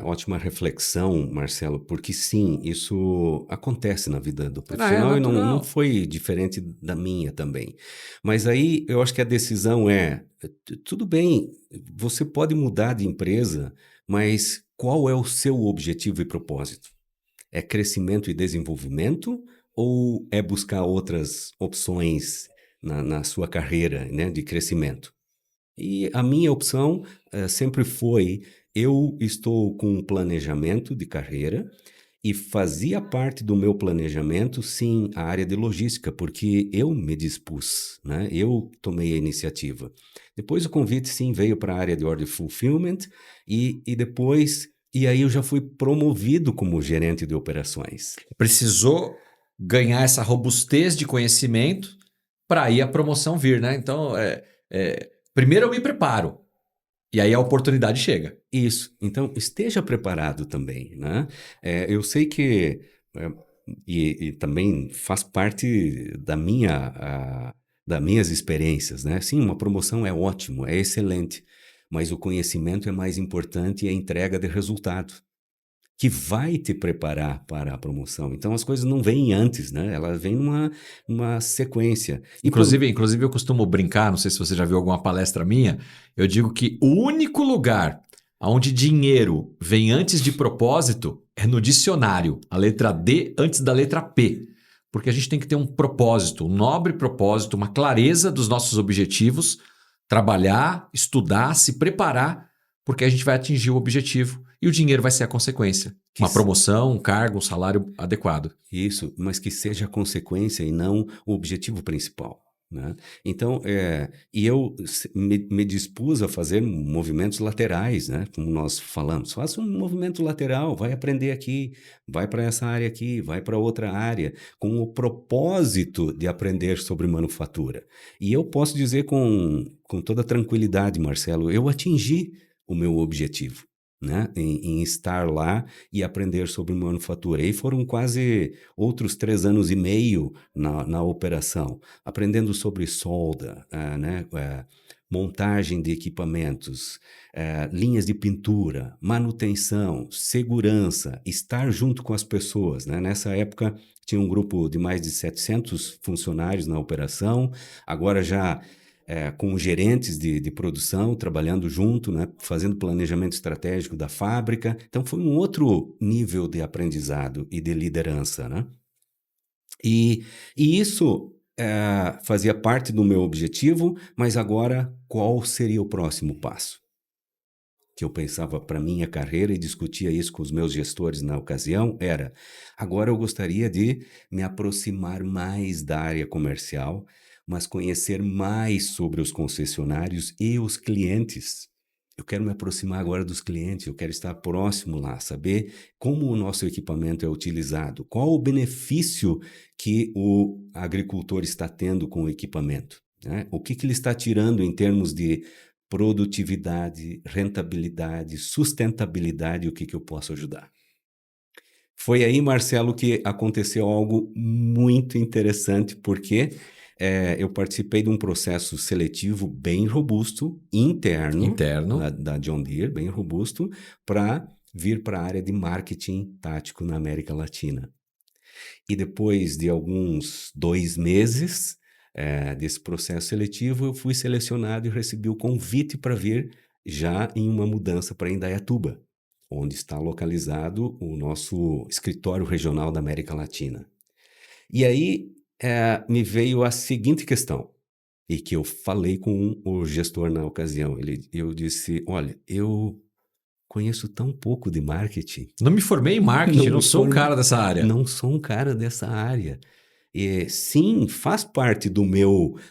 ótima reflexão, Marcelo, porque sim, isso acontece na vida do profissional e não foi diferente da minha também. Mas aí eu acho que a decisão tudo bem, você pode mudar de empresa, mas qual é o seu objetivo e propósito? É crescimento e desenvolvimento ou é buscar outras opções na sua carreira, né, de crescimento? E a minha opção sempre foi: eu estou com um planejamento de carreira e fazia parte do meu planejamento, sim, a área de logística, porque eu me dispus, né? Eu tomei a iniciativa. Depois o convite, sim, veio para a área de Order Fulfillment e depois, e aí eu já fui promovido como gerente de operações. Precisou ganhar essa robustez de conhecimento para aí a promoção vir, né? Então, primeiro eu me preparo. E aí a oportunidade chega. Isso. Então, esteja preparado também, né? Eu sei que, e também faz parte das minhas experiências, né? Sim, uma promoção é ótimo, é excelente, mas o conhecimento é mais importante e a entrega de resultado, que vai te preparar para a promoção. Então, as coisas não vêm antes, né? Elas vêm numa sequência. Inclusive, eu costumo brincar, não sei se você já viu alguma palestra minha, eu digo que o único lugar onde dinheiro vem antes de propósito é no dicionário, a letra D antes da letra P. Porque a gente tem que ter um propósito, um nobre propósito, uma clareza dos nossos objetivos, trabalhar, estudar, se preparar, porque a gente vai atingir o objetivo e o dinheiro vai ser a consequência. Uma promoção, um cargo, um salário adequado. Isso, mas que seja a consequência e não o objetivo principal. né? Então, e eu me dispus a fazer movimentos laterais, né? Como nós falamos, faça um movimento lateral, vai aprender aqui, vai para essa área aqui, vai para outra área, com o propósito de aprender sobre manufatura. E eu posso dizer com toda tranquilidade, Marcelo, eu atingi o meu objetivo, né? Em estar lá e aprender sobre manufatura. E foram quase outros 3 anos e meio na operação, aprendendo sobre solda, né? Montagem de equipamentos, linhas de pintura, manutenção, segurança, estar junto com as pessoas, né? Nessa época tinha um grupo de mais de 700 funcionários na operação, agora já com gerentes de produção, trabalhando junto, né, fazendo planejamento estratégico da fábrica. Então, foi um outro nível de aprendizado e de liderança, né? E isso fazia parte do meu objetivo, mas agora, qual seria o próximo passo? Que eu pensava para minha carreira e discutia isso com os meus gestores na ocasião, agora eu gostaria de me aproximar mais da área comercial, mas conhecer mais sobre os concessionários e os clientes. Eu quero me aproximar agora dos clientes, eu quero estar próximo lá, saber como o nosso equipamento é utilizado, qual o benefício que o agricultor está tendo com o equipamento, né? O que ele está tirando em termos de produtividade, rentabilidade, sustentabilidade, o que eu posso ajudar. Foi aí, Marcelo, que aconteceu algo muito interessante, porque eu participei de um processo seletivo bem robusto, interno. Da John Deere, bem robusto, para vir para a área de marketing tático na América Latina. E depois de alguns 2 meses desse processo seletivo, eu fui selecionado e recebi o convite para vir já em uma mudança para Indaiatuba, onde está localizado o nosso escritório regional da América Latina. E aí me veio a seguinte questão, e que eu falei com o gestor na ocasião. Eu disse, olha, eu conheço tão pouco de marketing. Não me formei em marketing, não sou um cara dessa área. Não sou um cara dessa área. Sim, faz parte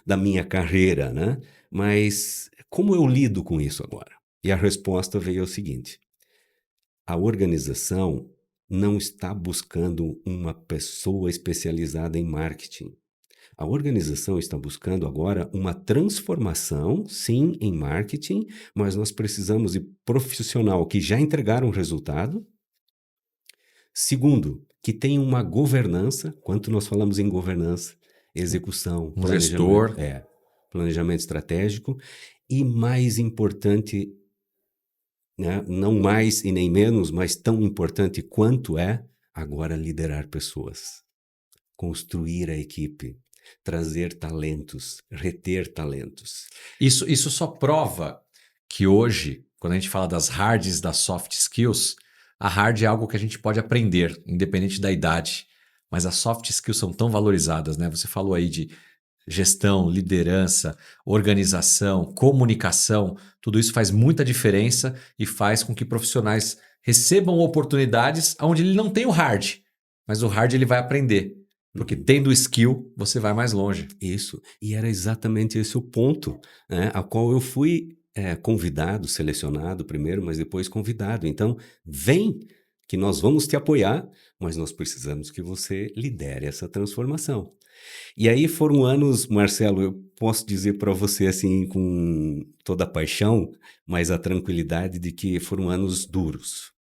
da minha carreira, né? Mas como eu lido com isso agora? E a resposta veio o seguinte: a organização não está buscando uma pessoa especializada em marketing. A organização está buscando agora uma transformação, sim, em marketing, mas nós precisamos de profissional que já entregaram resultado. Segundo, que tem uma governança, quanto nós falamos em governança, execução, gestor. Planejamento estratégico, e mais importante, né, não mais e nem menos, mas tão importante quanto agora liderar pessoas, construir a equipe, trazer talentos, reter talentos. Isso só prova que hoje, quando a gente fala das hards e das soft skills, a hard é algo que a gente pode aprender, independente da idade. Mas as soft skills são tão valorizadas, né? Você falou aí de gestão, liderança, organização, comunicação. Tudo isso faz muita diferença e faz com que profissionais recebam oportunidades onde ele não tem o hard. Mas o hard ele vai aprender. Porque tendo skill, você vai mais longe. Isso. E era exatamente esse o ponto, né, a qual eu fui convidado, selecionado primeiro, mas depois convidado. Então, vem que nós vamos te apoiar, mas nós precisamos que você lidere essa transformação. E aí foram anos, Marcelo, eu posso dizer para você assim com toda a paixão, mas a tranquilidade de que foram anos duros.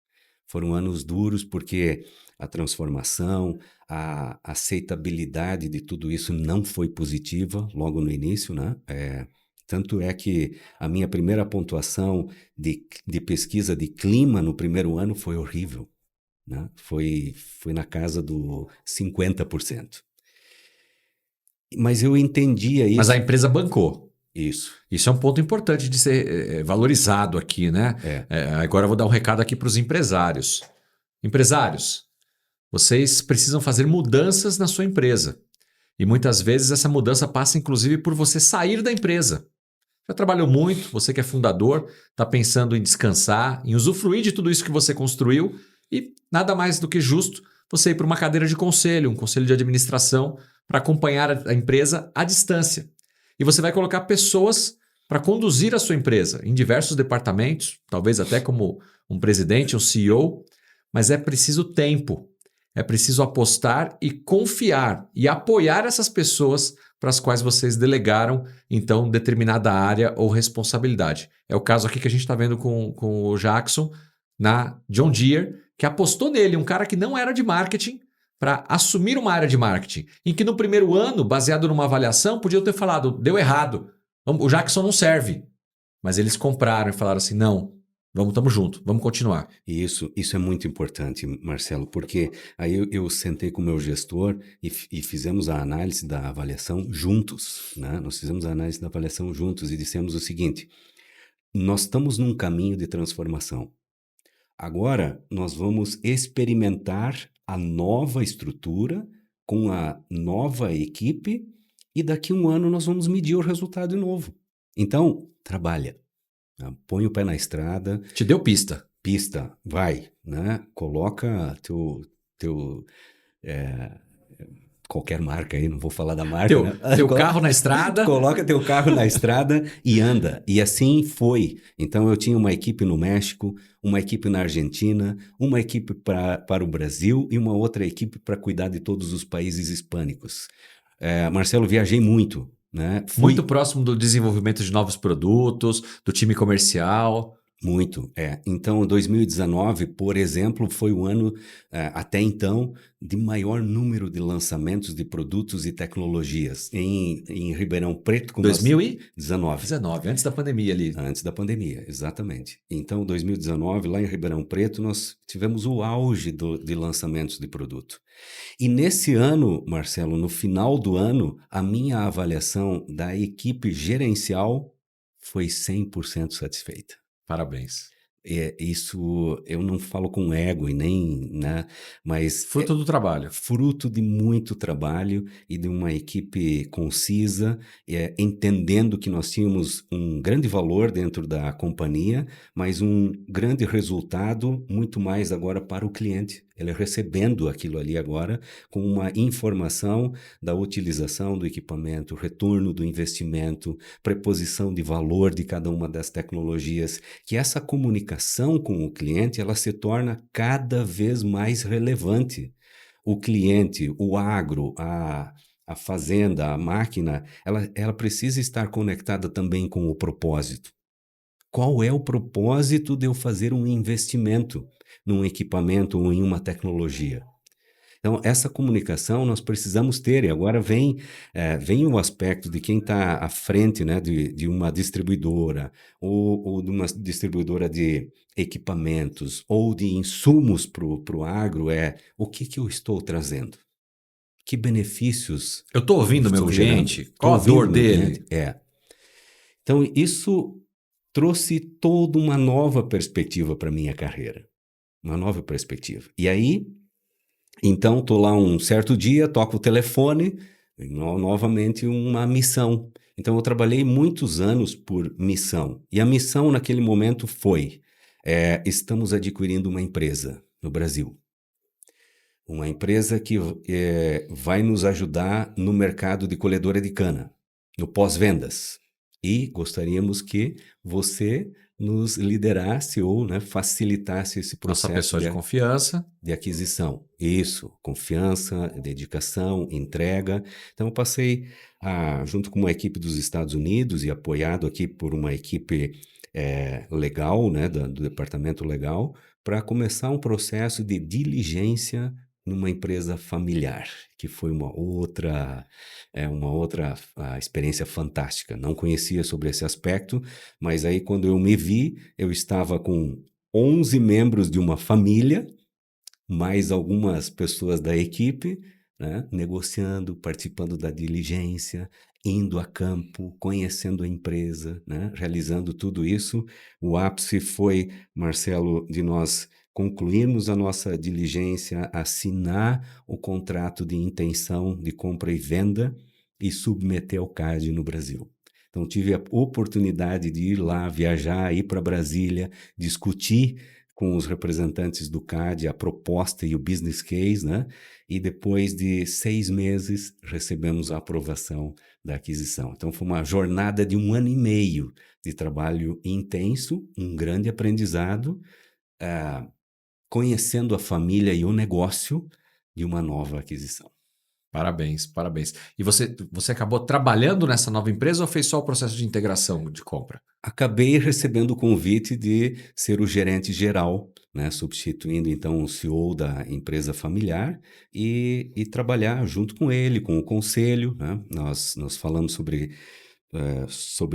Foram anos duros porque a transformação, a aceitabilidade de tudo isso não foi positiva logo no início, né? Tanto é que a minha primeira pontuação de pesquisa de clima no primeiro ano foi horrível, né? Foi na casa do 50%. Mas eu entendia isso. Mas a empresa bancou. Isso. Isso é um ponto importante de ser valorizado aqui, né? Agora eu vou dar um recado aqui para os empresários. Empresários, vocês precisam fazer mudanças na sua empresa. E muitas vezes essa mudança passa inclusive por você sair da empresa. Já trabalhou muito, você que é fundador, está pensando em descansar, em usufruir de tudo isso que você construiu e nada mais do que justo você ir para uma cadeira de conselho, um conselho de administração, para acompanhar a empresa à distância. e você vai colocar pessoas para conduzir a sua empresa em diversos departamentos, talvez até como um presidente, um CEO, mas é preciso tempo. É preciso apostar e confiar e apoiar essas pessoas para as quais vocês delegaram, então, determinada área ou responsabilidade. É o caso aqui que a gente está vendo com o Jackson na John Deere, que apostou nele, um cara que não era de marketing, para assumir uma área de marketing, em que no primeiro ano, baseado numa avaliação, podiam ter falado, deu errado, o Jackson não serve. Mas eles compraram e falaram assim, não, estamos juntos, vamos continuar. E isso é muito importante, Marcelo, porque aí eu sentei com o meu gestor e fizemos a análise da avaliação juntos, né? Nós fizemos a análise da avaliação juntos e dissemos o seguinte: nós estamos num caminho de transformação. Agora nós vamos experimentar a nova estrutura com a nova equipe e daqui a um ano nós vamos medir o resultado de novo. Então, trabalha, né? Põe o pé na estrada. Te deu pista. Pista, vai, né? Coloca teu qualquer marca aí, não vou falar da marca, né? Teu carro na estrada. Coloca teu carro na estrada e anda. E assim foi. Então eu tinha uma equipe no México, uma equipe na Argentina, uma equipe para o Brasil e uma outra equipe para cuidar de todos os países hispânicos. Marcelo, viajei muito, né? Muito próximo do desenvolvimento de novos produtos, do time comercial. Muito, Então, 2019, por exemplo, foi o ano, até então, de maior número de lançamentos de produtos e tecnologias em Ribeirão Preto. 2019. 19, antes da pandemia ali. Antes da pandemia, exatamente. Então, 2019, lá em Ribeirão Preto, nós tivemos o auge de lançamentos de produto. E nesse ano, Marcelo, no final do ano, a minha avaliação da equipe gerencial foi 100% satisfeita. Parabéns. Isso eu não falo com ego e nem, né, mas fruto do trabalho. Fruto de muito trabalho e de uma equipe concisa, entendendo que nós tínhamos um grande valor dentro da companhia, mas um grande resultado muito mais agora para o cliente. Ele recebendo aquilo ali agora com uma informação da utilização do equipamento, retorno do investimento, preposição de valor de cada uma das tecnologias, que essa comunicação com o cliente ela se torna cada vez mais relevante. O cliente, o agro, a fazenda, a máquina, ela precisa estar conectada também com o propósito. Qual é o propósito de eu fazer um investimento num equipamento ou em uma tecnologia? Então, essa comunicação nós precisamos ter, e agora vem o aspecto de quem está à frente, né, de uma distribuidora, ou de uma distribuidora de equipamentos, ou de insumos para o agro, o que eu estou trazendo? Que benefícios eu estou ouvindo meu cliente? Gerando? Qual a dor dele? Então, isso trouxe toda uma nova perspectiva para a minha carreira. Uma nova perspectiva. E aí, então, estou lá um certo dia, toco o telefone, novamente uma missão. Então, eu trabalhei muitos anos por missão. E a missão naquele momento foi, estamos adquirindo uma empresa no Brasil. Uma empresa que vai nos ajudar no mercado de colhedora de cana, no pós-vendas. E gostaríamos que você nos liderasse ou, né, facilitasse esse processo. Nossa pessoa de confiança. De aquisição. Isso, confiança, dedicação, entrega. Então eu passei, junto com uma equipe dos Estados Unidos e apoiado aqui por uma equipe legal, né, do departamento legal, para começar um processo de diligência numa empresa familiar, que foi uma outra experiência fantástica. Não conhecia sobre esse aspecto, mas aí quando eu me vi, eu estava com 11 membros de uma família, mais algumas pessoas da equipe, né, negociando, participando da diligência, indo a campo, conhecendo a empresa, né, realizando tudo isso. O ápice foi, Marcelo, de nós concluirmos a nossa diligência, assinar o contrato de intenção de compra e venda e submeter ao CAD no Brasil. Então, tive a oportunidade de ir lá, viajar, ir para Brasília, discutir com os representantes do CAD a proposta e o business case, né? E depois de 6 meses recebemos a aprovação da aquisição. Então foi uma jornada de 1 ano e meio de trabalho intenso, um grande aprendizado, conhecendo a família e o negócio de uma nova aquisição. Parabéns, parabéns. E você acabou trabalhando nessa nova empresa ou fez só o processo de integração de compra? Acabei recebendo o convite de ser o gerente geral, né, substituindo então o CEO da empresa familiar e trabalhar junto com ele, com o conselho, né? Nós falamos sobre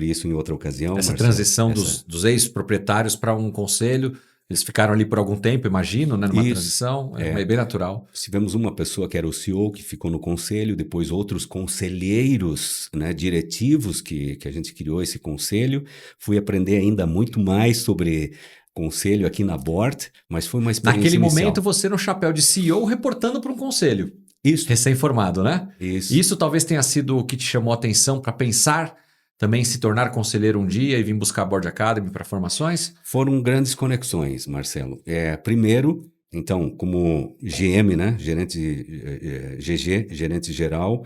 isso em outra ocasião, Essa Marcelo. transição dos ex-proprietários para um conselho, eles ficaram ali por algum tempo, imagino, né, numa Isso. transição, é bem natural. Tivemos uma pessoa que era o CEO, que ficou no conselho, depois outros conselheiros, né, diretivos, que a gente criou esse conselho. Fui aprender ainda muito mais sobre conselho aqui na Bort, mas foi uma experiência Naquele inicial. momento, você no chapéu de CEO reportando para um conselho, Isso, recém-formado, né? isso. Isso talvez tenha sido o que te chamou a atenção para pensar também se tornar conselheiro um dia e vir buscar a Board Academy para formações? Foram grandes conexões, Marcelo. Primeiro, então, como GM, né, gerente geral,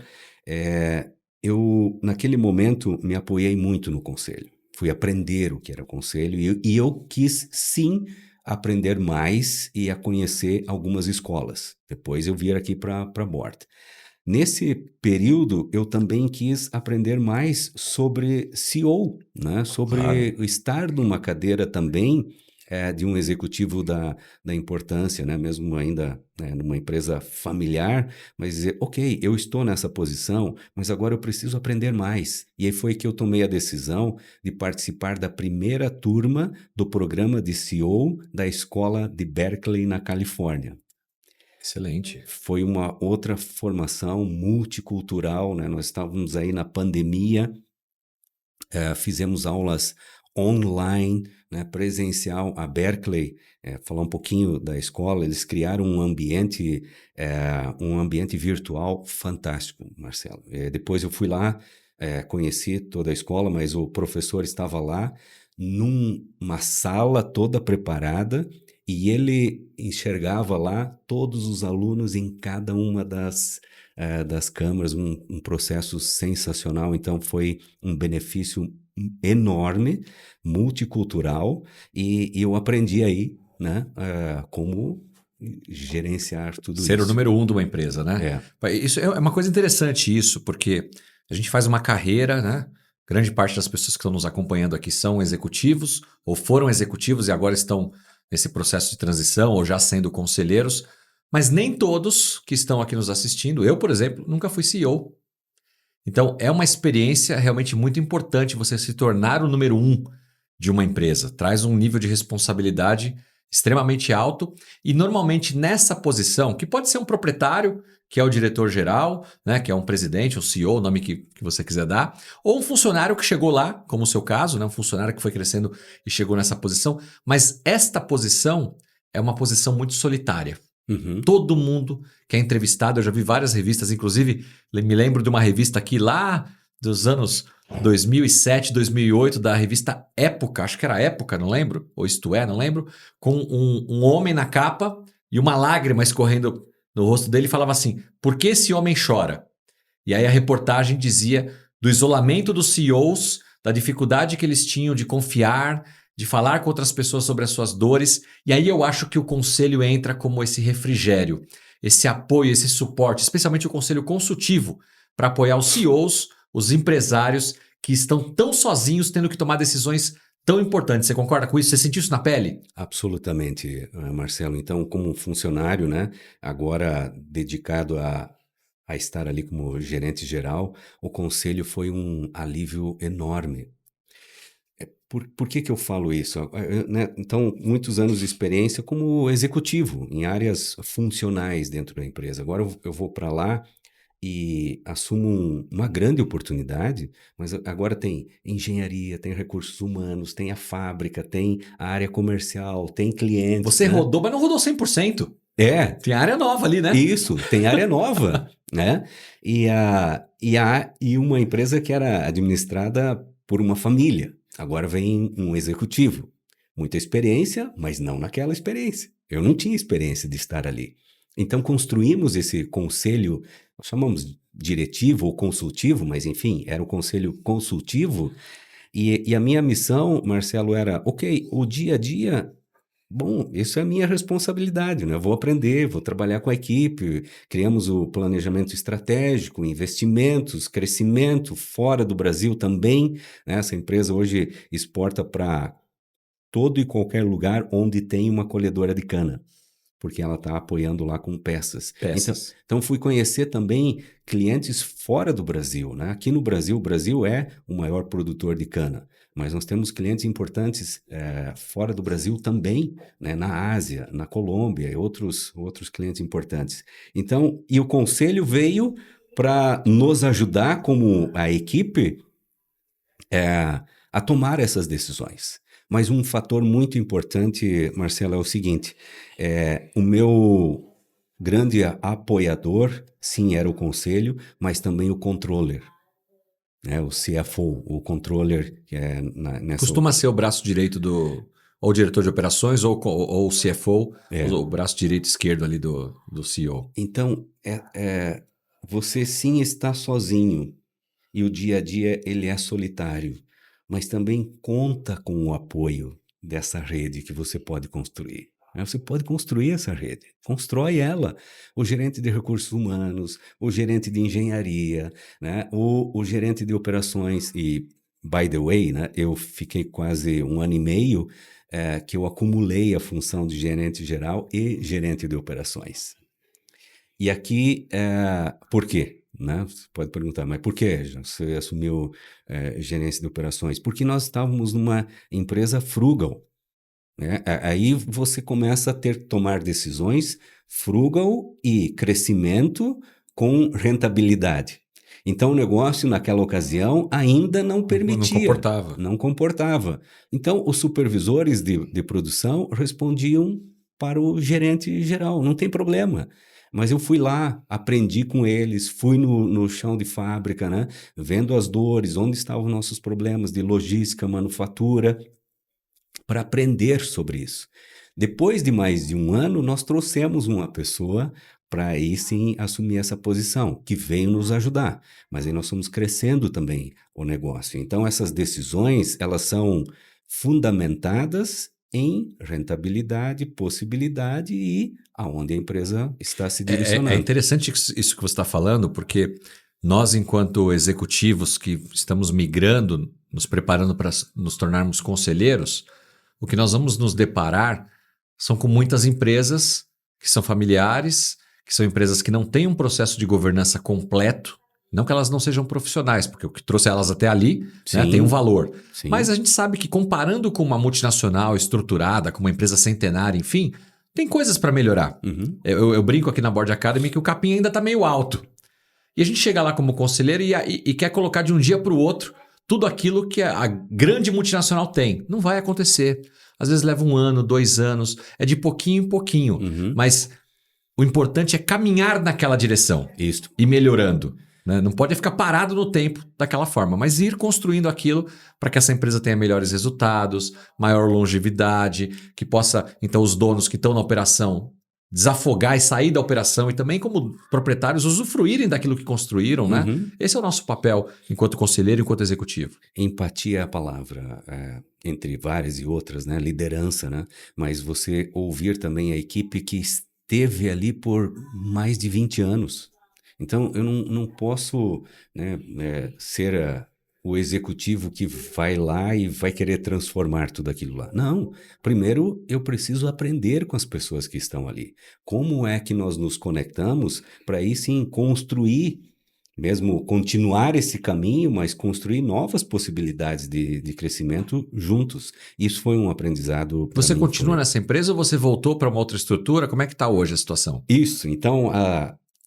eu, naquele momento, me apoiei muito no conselho. Fui aprender o que era conselho e eu quis, sim, aprender mais e a conhecer algumas escolas. Depois eu vim aqui para a Bort. Nesse período, eu também quis aprender mais sobre CEO, né? Sobre Claro. estar numa cadeira também de um executivo da importância, né? Mesmo ainda numa empresa familiar, mas dizer, ok, eu estou nessa posição, mas agora eu preciso aprender mais. E aí foi que eu tomei a decisão de participar da primeira turma do programa de CEO da escola de Berkeley, na Califórnia. Excelente. Foi uma outra formação multicultural, né? Nós estávamos aí na pandemia, fizemos aulas online, né? Presencial. A Berkeley, falar um pouquinho da escola, eles criaram um ambiente virtual fantástico, Marcelo. Depois eu fui lá, conheci toda a escola, mas o professor estava lá numa sala toda preparada, e ele enxergava lá todos os alunos em cada uma das câmaras, um processo sensacional. Então foi um benefício enorme, multicultural, e eu aprendi aí, né, como gerenciar tudo Ser isso. o número 1 de uma empresa, né? Isso é uma coisa interessante isso, porque a gente faz uma carreira, né? Grande parte das pessoas que estão nos acompanhando aqui são executivos ou foram executivos e agora estão nesse processo de transição ou já sendo conselheiros, mas nem todos que estão aqui nos assistindo, eu, por exemplo, nunca fui CEO. Então, é uma experiência realmente muito importante você se tornar o número 1 de uma empresa. Traz um nível de responsabilidade extremamente alto e normalmente nessa posição, que pode ser um proprietário, que é o diretor-geral, né, que é um presidente, um CEO, o nome que você quiser dar, ou um funcionário que chegou lá, como o seu caso, né, um funcionário que foi crescendo e chegou nessa posição, mas esta posição é uma posição muito solitária. Uhum. Todo mundo que é entrevistado, eu já vi várias revistas, inclusive me lembro de uma revista aqui lá dos anos 2007, 2008, da revista Época, acho que era Época, não lembro, ou Isto É, não lembro, com um homem na capa e uma lágrima escorrendo no rosto dele e falava assim, por que esse homem chora? E aí a reportagem dizia do isolamento dos CEOs, da dificuldade que eles tinham de confiar, de falar com outras pessoas sobre as suas dores, e aí eu acho que o conselho entra como esse refrigério, esse apoio, esse suporte, especialmente o conselho consultivo, para apoiar os CEOs, os empresários que estão tão sozinhos tendo que tomar decisões tão importantes. Você concorda com isso? Você sentiu isso na pele? Absolutamente, Marcelo. Então, como funcionário, né, agora dedicado a estar ali como gerente geral, o conselho foi um alívio enorme. Por que eu falo isso? Né? Então, muitos anos de experiência como executivo, em áreas funcionais dentro da empresa. Agora eu vou para lá e assumo uma grande oportunidade, mas agora tem engenharia, tem recursos humanos, tem a fábrica, tem a área comercial, tem clientes. Você né? rodou, mas não rodou 100%. Tem área nova ali, né? Isso, tem área nova, né? E uma empresa que era administrada por uma família. Agora vem um executivo. muita experiência, mas não naquela experiência. Eu não tinha experiência de estar ali. Então construímos esse conselho, nós chamamos diretivo ou consultivo, mas enfim, era um conselho consultivo, e a minha missão, Marcelo, era, ok, o dia a dia, bom, isso é a minha responsabilidade, né? Eu vou aprender, vou trabalhar com a equipe, criamos o planejamento estratégico, investimentos, crescimento fora do Brasil também, né? Essa empresa hoje exporta para todo e qualquer lugar onde tem uma colhedora de cana, porque ela está apoiando lá com peças. Peças. Então fui conhecer também clientes fora do Brasil, né? Aqui no Brasil, o Brasil é o maior produtor de cana, mas nós temos clientes importantes fora do Brasil também, né? Na Ásia, na Colômbia e outros clientes importantes. Então, e o conselho veio para nos ajudar como a equipe a tomar essas decisões. Mas um fator muito importante, Marcelo, é o seguinte, o meu grande apoiador, sim, era o conselho, mas também o controller, né? O CFO, o controller, que é nessa... Costuma ser o braço direito ou diretor de operações ou o CFO, o braço direito e esquerdo ali do CEO. Então, você sim está sozinho e o dia a dia ele é solitário, mas também conta com o apoio dessa rede que você pode construir. Você pode construir essa rede, constrói ela. O gerente de recursos humanos, o gerente de engenharia, né? o gerente de operações. E, by the way, né? Eu fiquei quase 1 ano e meio que eu acumulei a função de gerente geral e gerente de operações. E aqui, por quê? Né? Você pode perguntar, mas por que você assumiu gerência de operações? Porque nós estávamos numa empresa frugal. Né? Aí você começa a tomar decisões frugal e crescimento com rentabilidade. Então o negócio naquela ocasião ainda não permitia. Não comportava. Então os supervisores de produção respondiam para o gerente geral, não tem problema. Mas eu fui lá, aprendi com eles, fui no chão de fábrica, né? Vendo as dores, onde estavam nossos problemas de logística, manufatura, para aprender sobre isso. Depois de mais de 1 ano, nós trouxemos uma pessoa para aí sim assumir essa posição, que veio nos ajudar. Mas aí nós fomos crescendo também o negócio. Então essas decisões, elas são fundamentadas em rentabilidade, possibilidade e aonde a empresa está se direcionando. É interessante isso que você está falando, porque nós, enquanto executivos que estamos migrando, nos preparando para nos tornarmos conselheiros, o que nós vamos nos deparar são com muitas empresas que são familiares, que são empresas que não têm um processo de governança completo, não que elas não sejam profissionais, porque o que trouxe elas até ali, né, tem um valor. Sim. Mas a gente sabe que comparando com uma multinacional estruturada, com uma empresa centenária, enfim, tem coisas para melhorar. Uhum. Eu brinco aqui na Board Academy que o capim ainda está meio alto. E a gente chega lá como conselheiro e quer colocar de um dia para o outro tudo aquilo que a grande multinacional tem. Não vai acontecer. Às vezes leva 1 ano, 2 anos, é de pouquinho em pouquinho. Uhum. Mas o importante é caminhar naquela direção. Isso. E melhorando. Né? Não pode ficar parado no tempo daquela forma, mas ir construindo aquilo para que essa empresa tenha melhores resultados, maior longevidade, que possa, então, os donos que estão na operação desafogar e sair da operação e também como proprietários usufruírem daquilo que construíram, né? Uhum. Esse é o nosso papel enquanto conselheiro, enquanto executivo. Empatia é a palavra, entre várias e outras, né? Liderança, né? Mas você ouvir também a equipe que esteve ali por mais de 20 anos. Então, eu não posso, né, ser o executivo que vai lá e vai querer transformar tudo aquilo lá. Não. Primeiro, eu preciso aprender com as pessoas que estão ali. Como é que nós nos conectamos para aí sim construir, mesmo continuar esse caminho, mas construir novas possibilidades de crescimento juntos. Isso foi um aprendizado para mim. Você continua nessa empresa ou você voltou para uma outra estrutura? Como é que está hoje a situação? Isso. Então,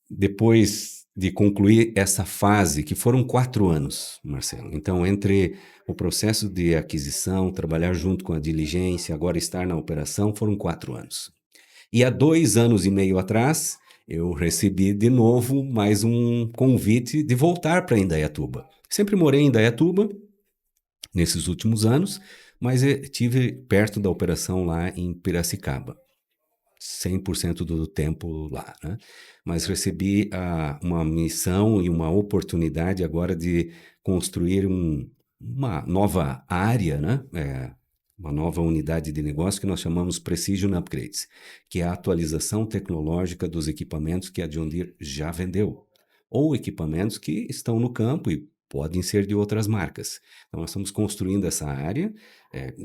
depois de concluir essa fase, que foram 4 anos, Marcelo. Então, entre o processo de aquisição, trabalhar junto com a diligência, agora estar na operação, foram 4 anos. E há 2 anos e meio atrás, eu recebi de novo mais um convite de voltar para Indaiatuba. Sempre morei em Indaiatuba, nesses últimos anos, mas tive perto da operação lá em Piracicaba. 100% do tempo lá, né? Mas recebi uma missão e uma oportunidade agora de construir uma nova área, né? Uma nova unidade de negócio que nós chamamos Precision Upgrades, que é a atualização tecnológica dos equipamentos que a John Deere já vendeu, ou equipamentos que estão no campo e podem ser de outras marcas. Então, nós estamos construindo essa área,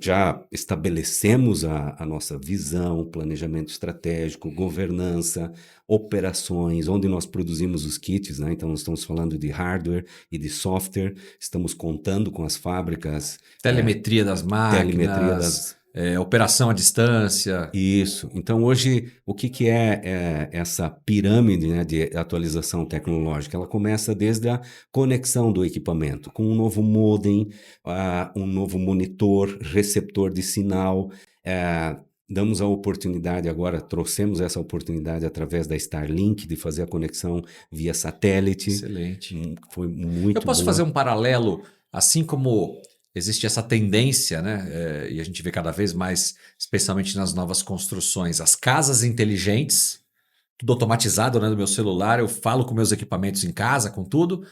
já estabelecemos a nossa visão, planejamento estratégico, governança, operações, onde nós produzimos os kits, né? Então, nós estamos falando de hardware e de software, estamos contando com as fábricas. Telemetria das Telemetria máquinas, operação à distância. Isso. Então, hoje, o que é essa pirâmide, né, de atualização tecnológica? Ela começa desde a conexão do equipamento, com um novo modem, um novo monitor, receptor de sinal. Damos a oportunidade agora, trouxemos essa oportunidade através da Starlink de fazer a conexão via satélite. Excelente. Foi muito Eu posso boa. fazer um paralelo, assim como existe essa tendência, né? E a gente vê cada vez mais, especialmente nas novas construções, as casas inteligentes, tudo automatizado, né, do meu celular, eu falo com meus equipamentos em casa, com tudo.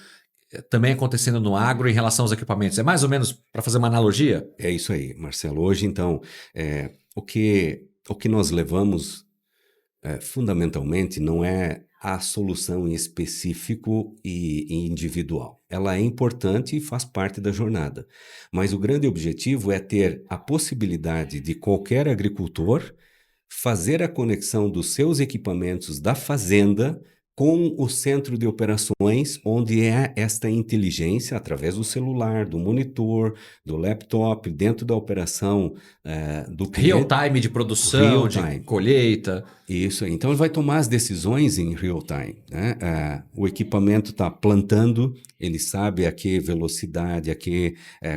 Também acontecendo no agro em relação aos equipamentos. É mais ou menos para fazer uma analogia? É isso aí, Marcelo. Hoje, então, o que nós levamos fundamentalmente não é a solução em específico e individual. Ela é importante e faz parte da jornada. Mas o grande objetivo é ter a possibilidade de qualquer agricultor fazer a conexão dos seus equipamentos da fazenda com o centro de operações, onde é esta inteligência, através do celular, do monitor, do laptop, dentro da operação do cliente. Real time de produção, Real de time. colheita. Isso aí. Então ele vai tomar as decisões em real time, né? O equipamento está plantando, ele sabe a que velocidade,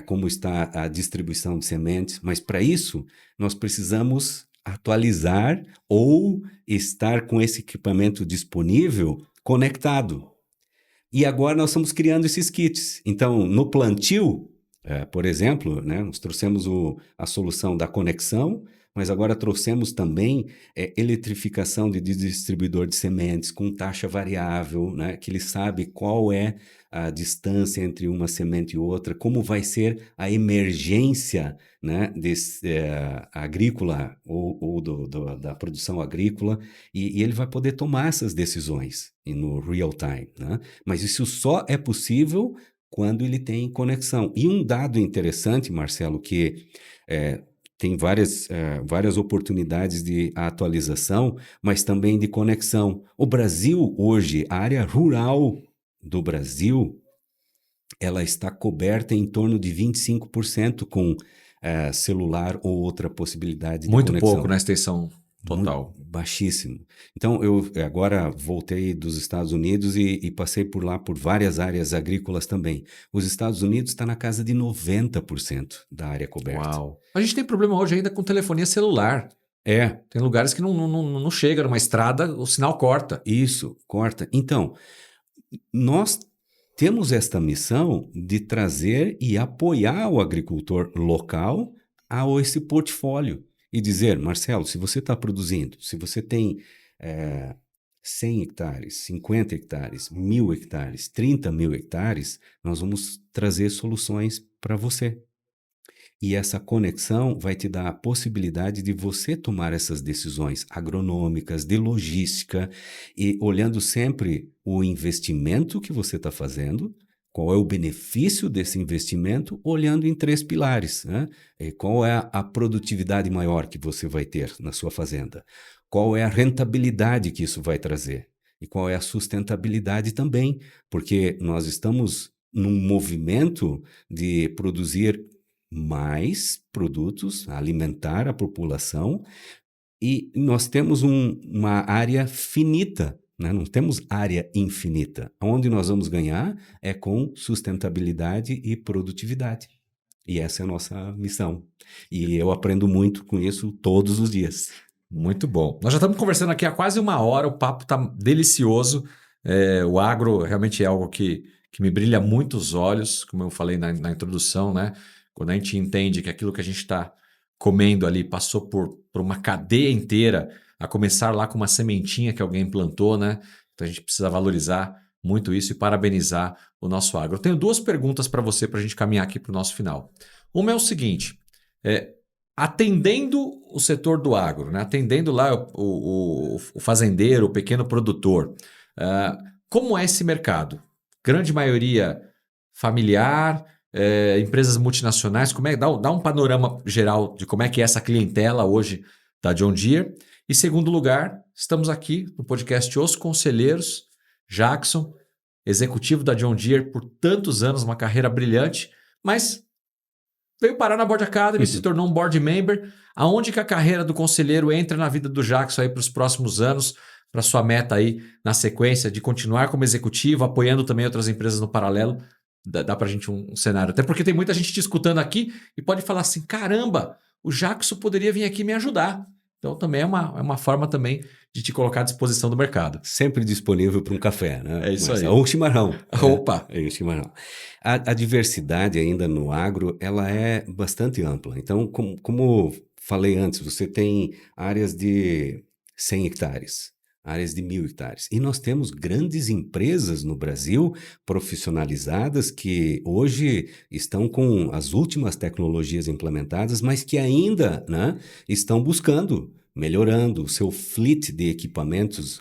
como está a distribuição de sementes, mas para isso nós precisamos atualizar ou estar com esse equipamento disponível conectado. E agora nós estamos criando esses kits. Então, no plantio, por exemplo, né, nós trouxemos a solução da conexão, mas agora trouxemos também eletrificação de distribuidor de sementes com taxa variável, né, que ele sabe qual é a distância entre uma semente e outra, como vai ser a emergência, né, agrícola ou da produção agrícola, e ele vai poder tomar essas decisões no real time, né? Mas isso só é possível quando ele tem conexão. E um dado interessante, Marcelo, que tem várias oportunidades de atualização, mas também de conexão. O Brasil hoje, a área rural do Brasil, ela está coberta em torno de 25% com celular ou outra possibilidade de Muito conexão. pouco na extensão total. Baixíssimo. Então, eu agora voltei dos Estados Unidos e passei por lá por várias áreas agrícolas também. Os Estados Unidos está na casa de 90% da área coberta. Uau. A gente tem problema hoje ainda com telefonia celular. Tem lugares que não chega numa estrada, o sinal corta. Isso, corta. Então, nós temos esta missão de trazer e apoiar o agricultor local a esse portfólio. E dizer, Marcelo, se você está produzindo, se você tem 100 hectares, 50 hectares, 1.000 hectares, 30 mil hectares, nós vamos trazer soluções para você. E essa conexão vai te dar a possibilidade de você tomar essas decisões agronômicas, de logística, e olhando sempre o investimento que você está fazendo, qual é o benefício desse investimento, olhando em 3 pilares, né? E qual é a produtividade maior que você vai ter na sua fazenda? Qual é a rentabilidade que isso vai trazer? E qual é a sustentabilidade também? Porque nós estamos num movimento de produzir mais produtos, alimentar a população, e nós temos uma área finita, né? Não temos área infinita. Onde nós vamos ganhar é com sustentabilidade e produtividade. E essa é a nossa missão. E eu aprendo muito com isso todos os dias. Muito bom. Nós já estamos conversando aqui há quase 1 hora, o papo está delicioso. O agro realmente é algo que me brilha muito os olhos, como eu falei na introdução, né? quando a gente entende que aquilo que a gente está comendo ali passou por uma cadeia inteira, a começar lá com uma sementinha que alguém plantou, né? Então a gente precisa valorizar muito isso e parabenizar o nosso agro. Eu tenho duas perguntas para você para a gente caminhar aqui para o nosso final. Uma é o seguinte: atendendo o setor do agro, né? Atendendo lá o fazendeiro, o pequeno produtor, como é esse mercado? Grande maioria familiar, empresas multinacionais, dá um panorama geral de como é que é essa clientela hoje da John Deere. E segundo lugar, estamos aqui no podcast Os Conselheiros, Jackson, executivo da John Deere por tantos anos, uma carreira brilhante, mas veio parar na Board Academy, se tornou um board member. Aonde que a carreira do conselheiro entra na vida do Jackson aí para os próximos anos, para sua meta aí na sequência de continuar como executivo, apoiando também outras empresas no paralelo? Dá para a gente um cenário. Até porque tem muita gente te escutando aqui e pode falar assim, caramba, o Jackson poderia vir aqui me ajudar. Então também é uma forma também de te colocar à disposição do mercado. Sempre disponível para um café, né? É isso aí. Ou um chimarrão. Opa! É um chimarrão. A diversidade ainda no agro, ela é bastante ampla. Então, como falei antes, você tem áreas de 100 hectares, áreas de 1.000 hectares. E nós temos grandes empresas no Brasil profissionalizadas que hoje estão com as últimas tecnologias implementadas, mas que ainda, né, estão buscando melhorando o seu fleet de equipamentos,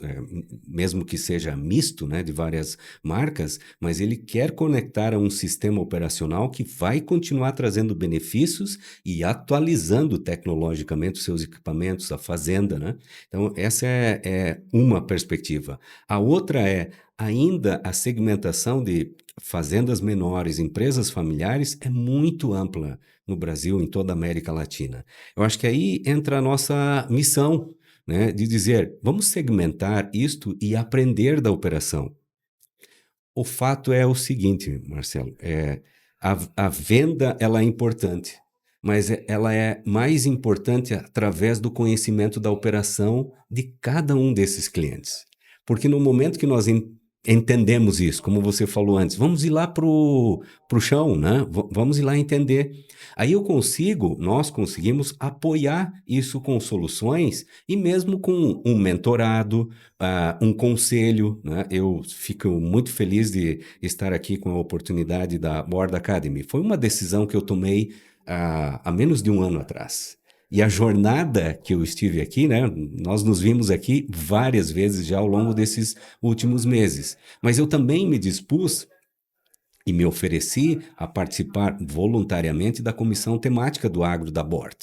mesmo que seja misto, né, de várias marcas, mas ele quer conectar a um sistema operacional que vai continuar trazendo benefícios e atualizando tecnologicamente os seus equipamentos, a fazenda, né? Então, essa é uma perspectiva. A outra é ainda a segmentação de fazendas menores, empresas familiares, é muito ampla no Brasil, em toda a América Latina. Eu acho que aí entra a nossa missão, né, de dizer, vamos segmentar isto e aprender da operação. O fato é o seguinte, Marcelo, a venda ela é importante, mas ela é mais importante através do conhecimento da operação de cada um desses clientes. Porque no momento que nós entendemos isso, como você falou antes, vamos ir lá pro chão, né? Vamos ir lá entender. Aí nós conseguimos apoiar isso com soluções e mesmo com um mentorado, um conselho, né? Eu fico muito feliz de estar aqui com a oportunidade da Board Academy. Foi uma decisão que eu tomei há menos de um ano atrás. E a jornada que eu estive aqui, né, nós nos vimos aqui várias vezes já ao longo desses últimos meses. Mas eu também me dispus e me ofereci a participar voluntariamente da comissão temática do agro da Board.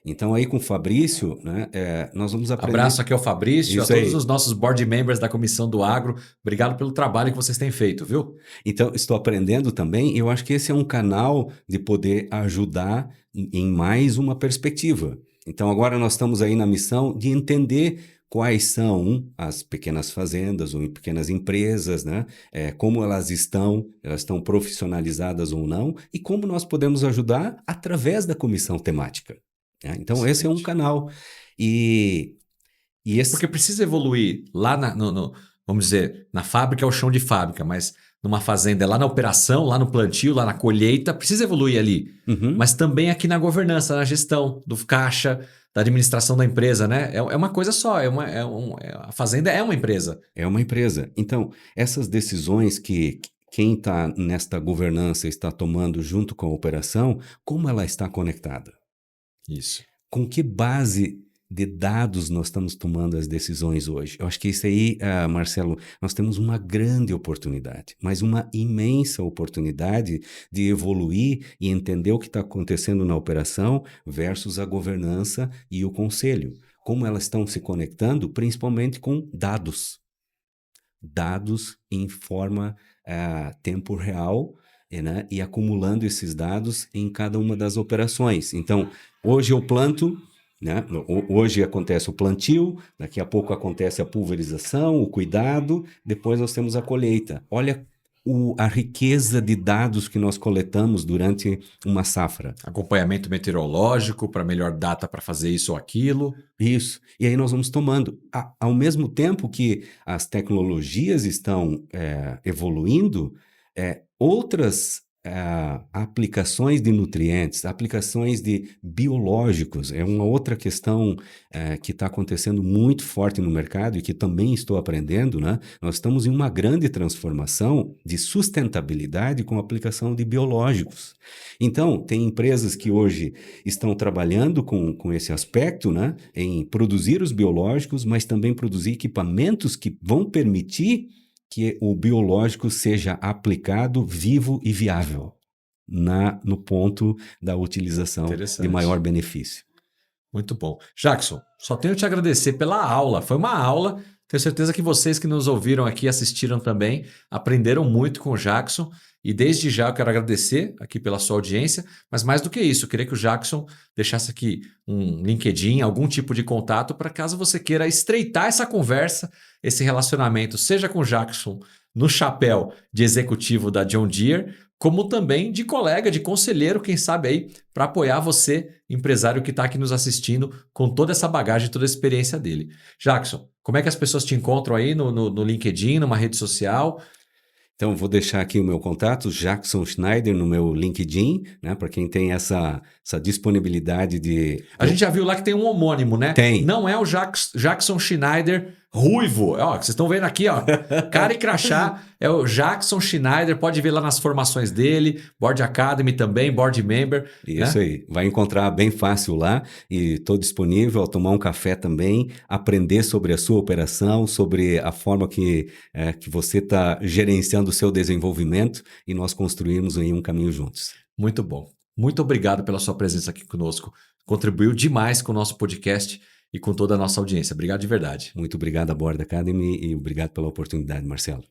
Então aí com o Fabrício, né, nós vamos aprender... Abraço aqui ao Fabrício, Isso a todos aí. os nossos board members da Comissão do Agro. Obrigado pelo trabalho que vocês têm feito, viu? Então, estou aprendendo também, e eu acho que esse é um canal de poder ajudar em mais uma perspectiva. Então, agora nós estamos aí na missão de entender quais são as pequenas fazendas ou pequenas empresas, né? Como elas estão profissionalizadas ou não, e como nós podemos ajudar através da comissão temática, né? Então, esse é um canal. E esse... Porque precisa evoluir lá vamos dizer, na fábrica é o chão de fábrica, mas numa fazenda é lá na operação, lá no plantio, lá na colheita, precisa evoluir ali. Uhum. Mas também aqui na governança, na gestão do caixa, da administração da empresa, né? É uma coisa só, a fazenda é uma empresa. É uma empresa. Então, essas decisões que quem está nesta governança está tomando junto com a operação, como ela está conectada? Isso. Com que base de dados nós estamos tomando as decisões hoje? Eu acho que isso aí, Marcelo, nós temos uma grande oportunidade, mas uma imensa oportunidade de evoluir e entender o que está acontecendo na operação versus a governança e o conselho. Como elas estão se conectando, principalmente com dados. Dados em forma tempo real, né? E acumulando esses dados em cada uma das operações. Então, hoje eu planto, né? Hoje acontece o plantio, daqui a pouco acontece a pulverização, o cuidado, depois nós temos a colheita. Olha a riqueza de dados que nós coletamos durante uma safra. Acompanhamento meteorológico para melhor data para fazer isso ou aquilo. Isso. E aí nós vamos tomando. Ao mesmo tempo que as tecnologias estão evoluindo, outras aplicações de nutrientes, aplicações de biológicos, é uma outra questão que está acontecendo muito forte no mercado e que também estou aprendendo, né? Nós estamos em uma grande transformação de sustentabilidade com a aplicação de biológicos. Então, tem empresas que hoje estão trabalhando com esse aspecto, né? Em produzir os biológicos, mas também produzir equipamentos que vão permitir que o biológico seja aplicado vivo e viável no ponto da utilização de Interessante. maior benefício. Muito bom. Jackson, só tenho que te agradecer pela aula. Foi uma aula. Tenho certeza que vocês que nos ouviram aqui, assistiram também, aprenderam muito com o Jackson. E desde já eu quero agradecer aqui pela sua audiência. Mas mais do que isso, eu queria que o Jackson deixasse aqui um LinkedIn, algum tipo de contato, para caso você queira estreitar essa conversa, esse relacionamento, seja com o Jackson no chapéu de executivo da John Deere, como também de colega, de conselheiro, quem sabe aí, para apoiar você, empresário que está aqui nos assistindo, com toda essa bagagem, toda a experiência dele. Jackson, como é que as pessoas te encontram aí no LinkedIn, numa rede social? Então, vou deixar aqui o meu contato, Jackson Schneider, no meu LinkedIn, né? Para quem tem essa disponibilidade de... A gente já viu lá que tem um homônimo, né? Tem. Não é o Jackson Schneider ruivo. Ó, vocês estão vendo aqui, ó. Cara e crachá. É o Jackson Schneider. Pode ver lá nas formações dele. Board Academy também, Board Member. Isso, né? Aí. Vai encontrar bem fácil lá. E estou disponível a tomar um café também, aprender sobre a sua operação, sobre a forma que você está gerenciando o seu desenvolvimento e nós construímos aí um caminho juntos. Muito bom. Muito obrigado pela sua presença aqui conosco. Contribuiu demais com o nosso podcast e com toda a nossa audiência. Obrigado de verdade. Muito obrigado à Board Academy e obrigado pela oportunidade, Marcelo.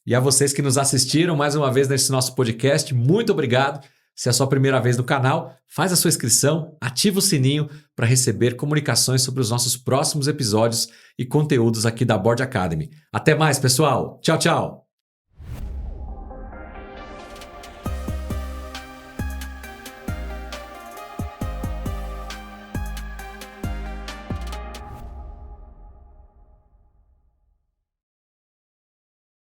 E a vocês que nos assistiram mais uma vez nesse nosso podcast, muito obrigado. Se é a sua primeira vez no canal, faz a sua inscrição, ativa o sininho para receber comunicações sobre os nossos próximos episódios e conteúdos aqui da Board Academy. Até mais, pessoal. Tchau, tchau.